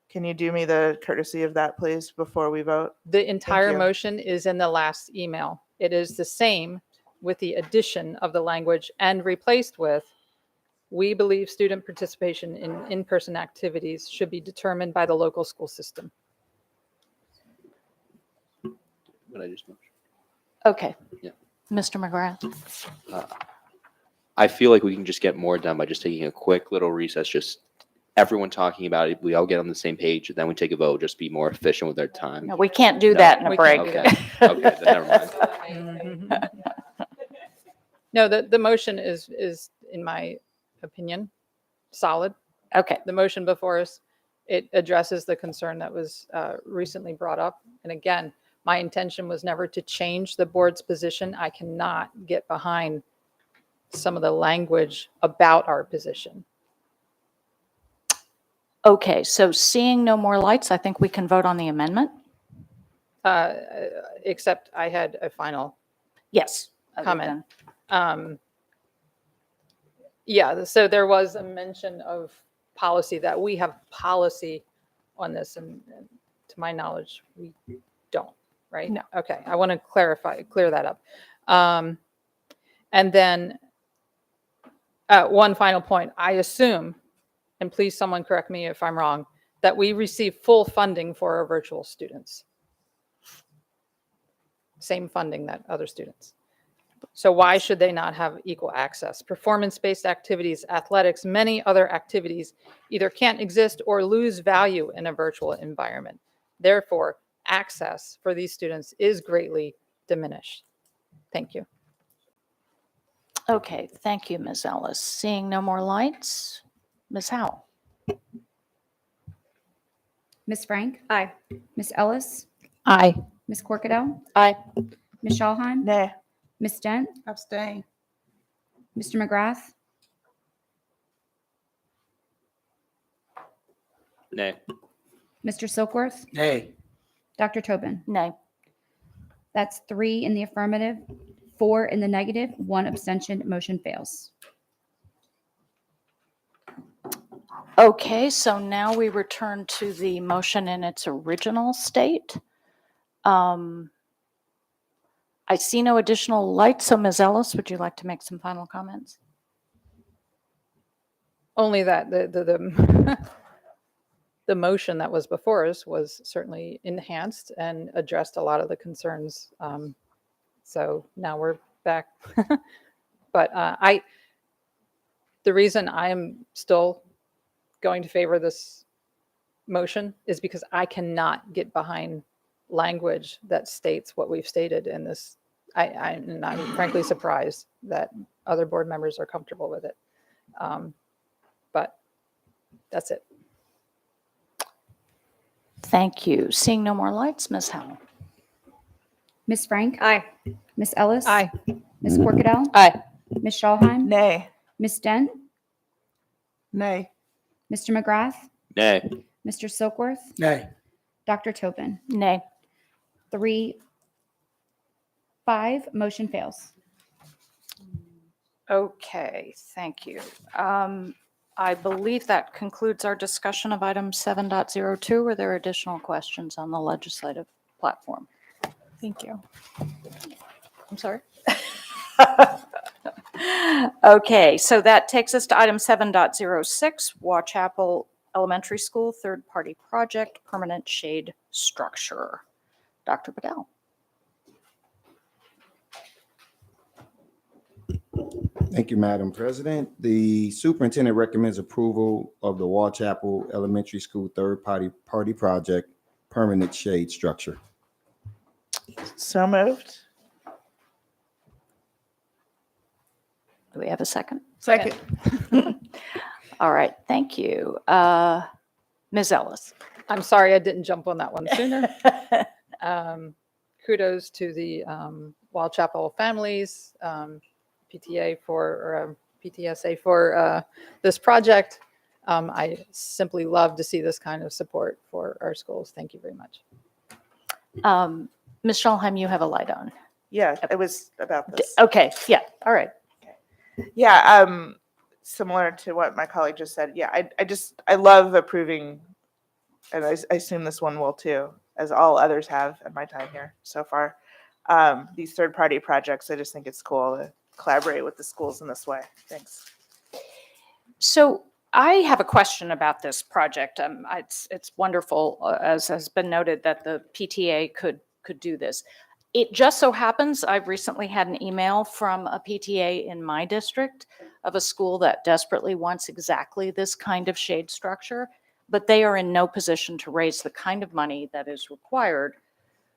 Can you do me the courtesy of that, please, before we vote? The entire you. motion is in the last email. It is the same with the addition of the language and replaced with, we believe student participation in in-person activities should be determined by the local school system. What I just mentioned. Okay. Yeah. Mr. McGrath? I feel like we can just get more done by just taking a quick little recess, just everyone talking about it. We all get on the same page, and then we take a vote, just be more efficient with our time. No, we can't do No, that in a we break. can't Okay, okay, then never mind. No, the motion is, in my opinion, solid. Okay. The motion before us it addresses the concern that was recently brought up. And again, my intention was never to change the board's position. I cannot get behind some of the language about our position. Okay, so seeing no more lights, I think we can vote on the amendment. Except I had a final Yes. other comment. than- Yeah, so there was a mention of policy, that we have policy on this, and to my knowledge, we don't, right? No. Okay, I want to clear that up. And then one final point, I assume, and please someone correct me if I'm wrong, that we receive full funding for our virtual students. Same funding that other students. So why should they not have equal access? Performance-based activities, athletics, many other activities either can't exist or lose value in a virtual environment. Therefore, access for these students is greatly diminished. Thank you. Okay, thank you, Ms. Ellis. Seeing no more lights, Ms. Howell? Ms. Frank? Aye. Ms. Ellis? Aye. Ms. Corkadell? Aye. Ms. Schallheim? Nay. Ms. Dent? Abstain. Mr. McGrath? Nay. Mr. Silkworth? Nay. Dr. Tobin? Nay. That's 3 in the affirmative, 4 in the negative, 1 abstention. Motion fails. Okay, so now we return to the motion in its original state. I see no additional lights, so Ms. Ellis, would you like to make some final comments? Only that the the motion that was before us was certainly enhanced and addressed a lot of the concerns. So now we're back. But the reason I'm still going to favor this motion is because I cannot get behind language that states what we've stated in this. And I'm frankly surprised that other board members are comfortable with it. But that's it. Thank you. Seeing no more lights, Ms. Howell? Ms. Frank? Aye. Ms. Ellis? Aye. Ms. Corkadell? Aye. Ms. Schallheim? Nay. Ms. Dent? Nay. Mr. McGrath? Nay. Mr. Silkworth? Nay. Dr. Tobin? Nay. 3, 5, motion fails. Okay, thank you. I believe that concludes our discussion of item 7.02. Were there additional questions on the legislative platform? Thank you. I'm sorry. Okay, so that takes us to item 7.06, Watchapel Elementary School third-party project, permanent shade structure. Dr. Bedell. Thank you, Madam President. The superintendent recommends approval of the Watchapel Elementary School third-party project, permanent shade structure. So moved. Do we have a second? Second. All right, thank you. Ms. Ellis. I'm sorry I didn't jump on that one sooner. Kudos to the Watchapel families, PTA or PTSA for this project. I simply love to see this kind of support for our schools. Thank you very much. Ms. Schallheim, you have a light on. Yeah, it was about this. Okay, yeah, all right. Yeah, similar to what my colleague just said. Yeah, I love approving, and I assume this one will too, as all others have in my time here so far. These third-party projects, I just think it's cool to collaborate with the schools in this way. Thanks. So I have a question about this project. It's wonderful, as has been noted, that the PTA could do this. It just so happens I've recently had an email from a PTA in my district of a school that desperately wants exactly this kind of shade structure, but they are in no position to raise the kind of money that is required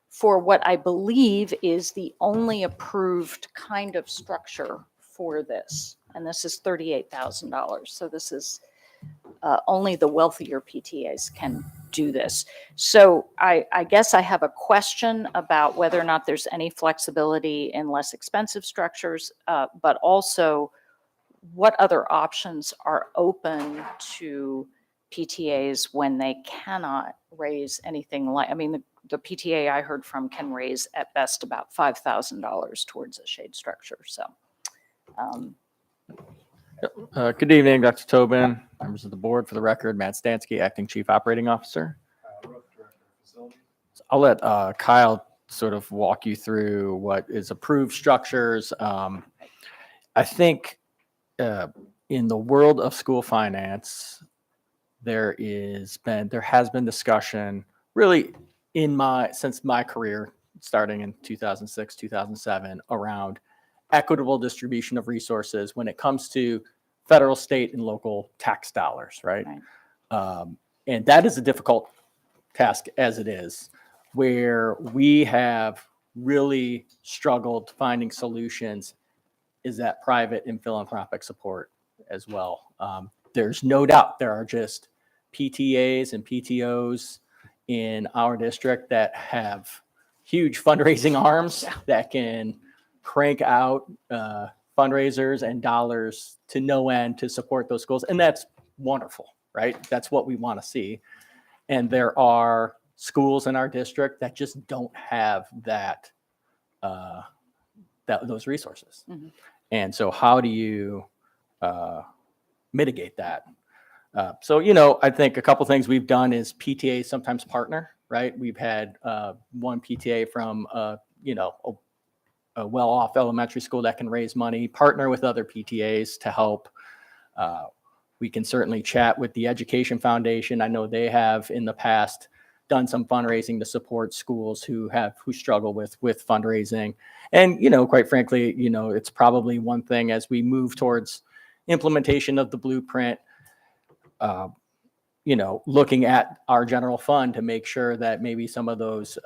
for what I believe is the only approved kind of structure for this. And this is $38,000. So this is only the wealthier PTAs can do this. So I guess I have a question about whether or not there's any flexibility in less expensive structures, but also what other options are open to PTAs when they cannot raise anything like, I mean, the PTA I heard from can raise at best about $5,000 towards a shade structure. So Good evening, Dr. Tobin, members of the board. For the record, Matt Stansky, Acting Chief Operating Officer. So I'll let Kyle sort of walk you through what is approved structures. I think in the world of school finance, there has been discussion really since my career, starting in 2006, 2007, around equitable distribution of resources when it comes to federal, state, and local tax dollars, right? And that is a difficult task as it is, where we have really struggled finding solutions is that private and philanthropic support as well. There's no doubt there are just PTAs and PTOs in our district that have huge fundraising arms that can crank out fundraisers and dollars to no end to support those schools. And that's wonderful, right? That's what we want to see. And there are schools in our district that just don't have those resources. Mm-hmm. And so how do you mitigate that? So, I think a couple things we've done is PTA sometimes partner, right? We've had one PTA from, a well-off elementary school that can raise money, partner with other PTAs to help. We can certainly chat with the Education Foundation. I know they have in the past done some fundraising to support schools who struggle with fundraising. And, quite frankly, it's probably one thing as we move towards implementation of the blueprint, looking at our general fund to make sure that maybe some of those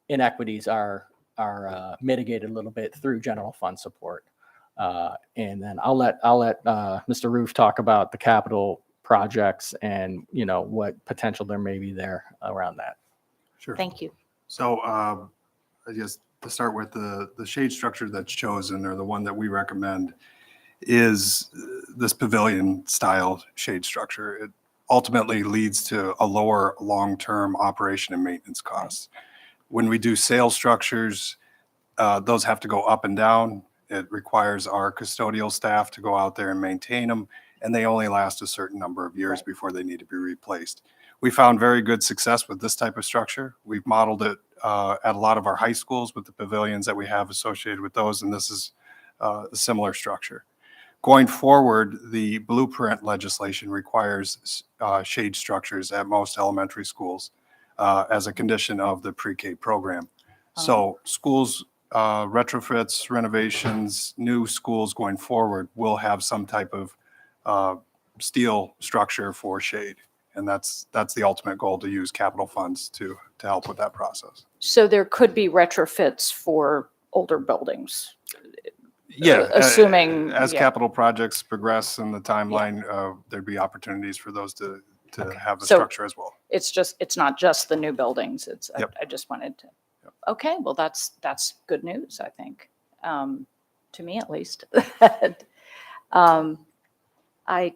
inequities are mitigated a little bit through general fund support. And then I'll let Mr. Roof talk about the capital projects and what potential there may be there around that. Sure. Thank you. So I guess to start with, the shade structure that's chosen, or the one that we recommend, is this pavilion style shade structure. It ultimately leads to a lower long-term operation and maintenance costs. When we do sale structures, those have to go up and down. It requires our custodial staff to go out there and maintain them, and they only last a certain number of years before they need to be replaced. We found very good success with this type of structure. We've modeled it at a lot of our high schools with the pavilions that we have associated with those, and this is a similar structure. Going forward, the blueprint legislation requires shade structures at most elementary schools as a condition of the pre-K program. So schools, retrofits, renovations, new schools going forward will have some type of steel structure for shade. And that's the ultimate goal, to use capital funds to help with that process. So there could be retrofits for older buildings. Yeah, assuming as capital projects progress in the timeline, there'd be opportunities for those to have the structure as well. It's not just the new buildings. Yep. I just wanted to. Okay, well that's good news, I think, to me at least. I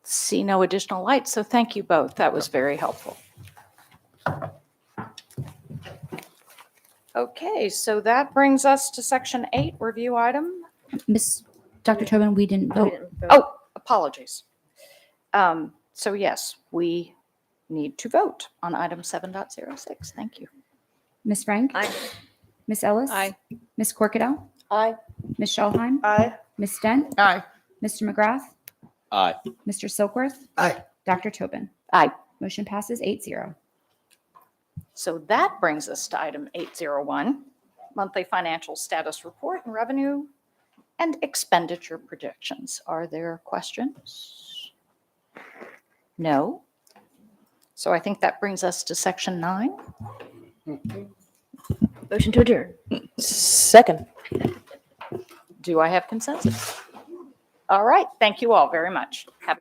see no additional lights, so thank you both. That was very helpful. Okay, so that brings us to section 8, review item. Dr. Tobin, we didn't vote. Oh, apologies. So yes, we need to vote on item 7.06. Thank you. Ms. Frank? Aye. Ms. Ellis? Aye. Ms. Corkadell? Aye. Ms. Schallheim? Aye. Ms. Dent? Aye. Mr. McGrath? Aye. Mr. Silkworth? Aye. Dr. Tobin? Aye. Motion passes 8-0. So that brings us to item 801, monthly financial status report and revenue and expenditure projections. Are there questions? No? So I think that brings us to section 9. Motion to adjourn. Second. Do I have consensus? All right. Thank you all very much. Have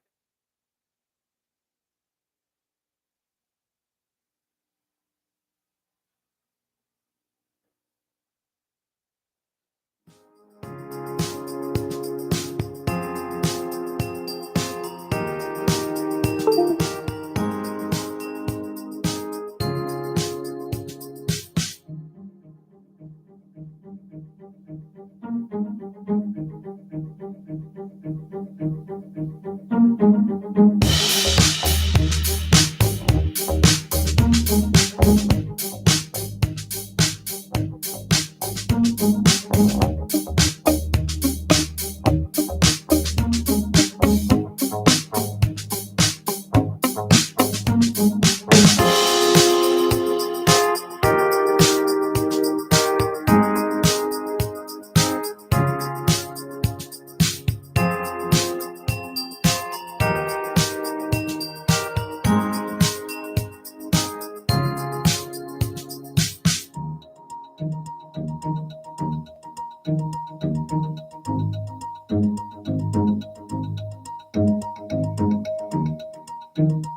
you.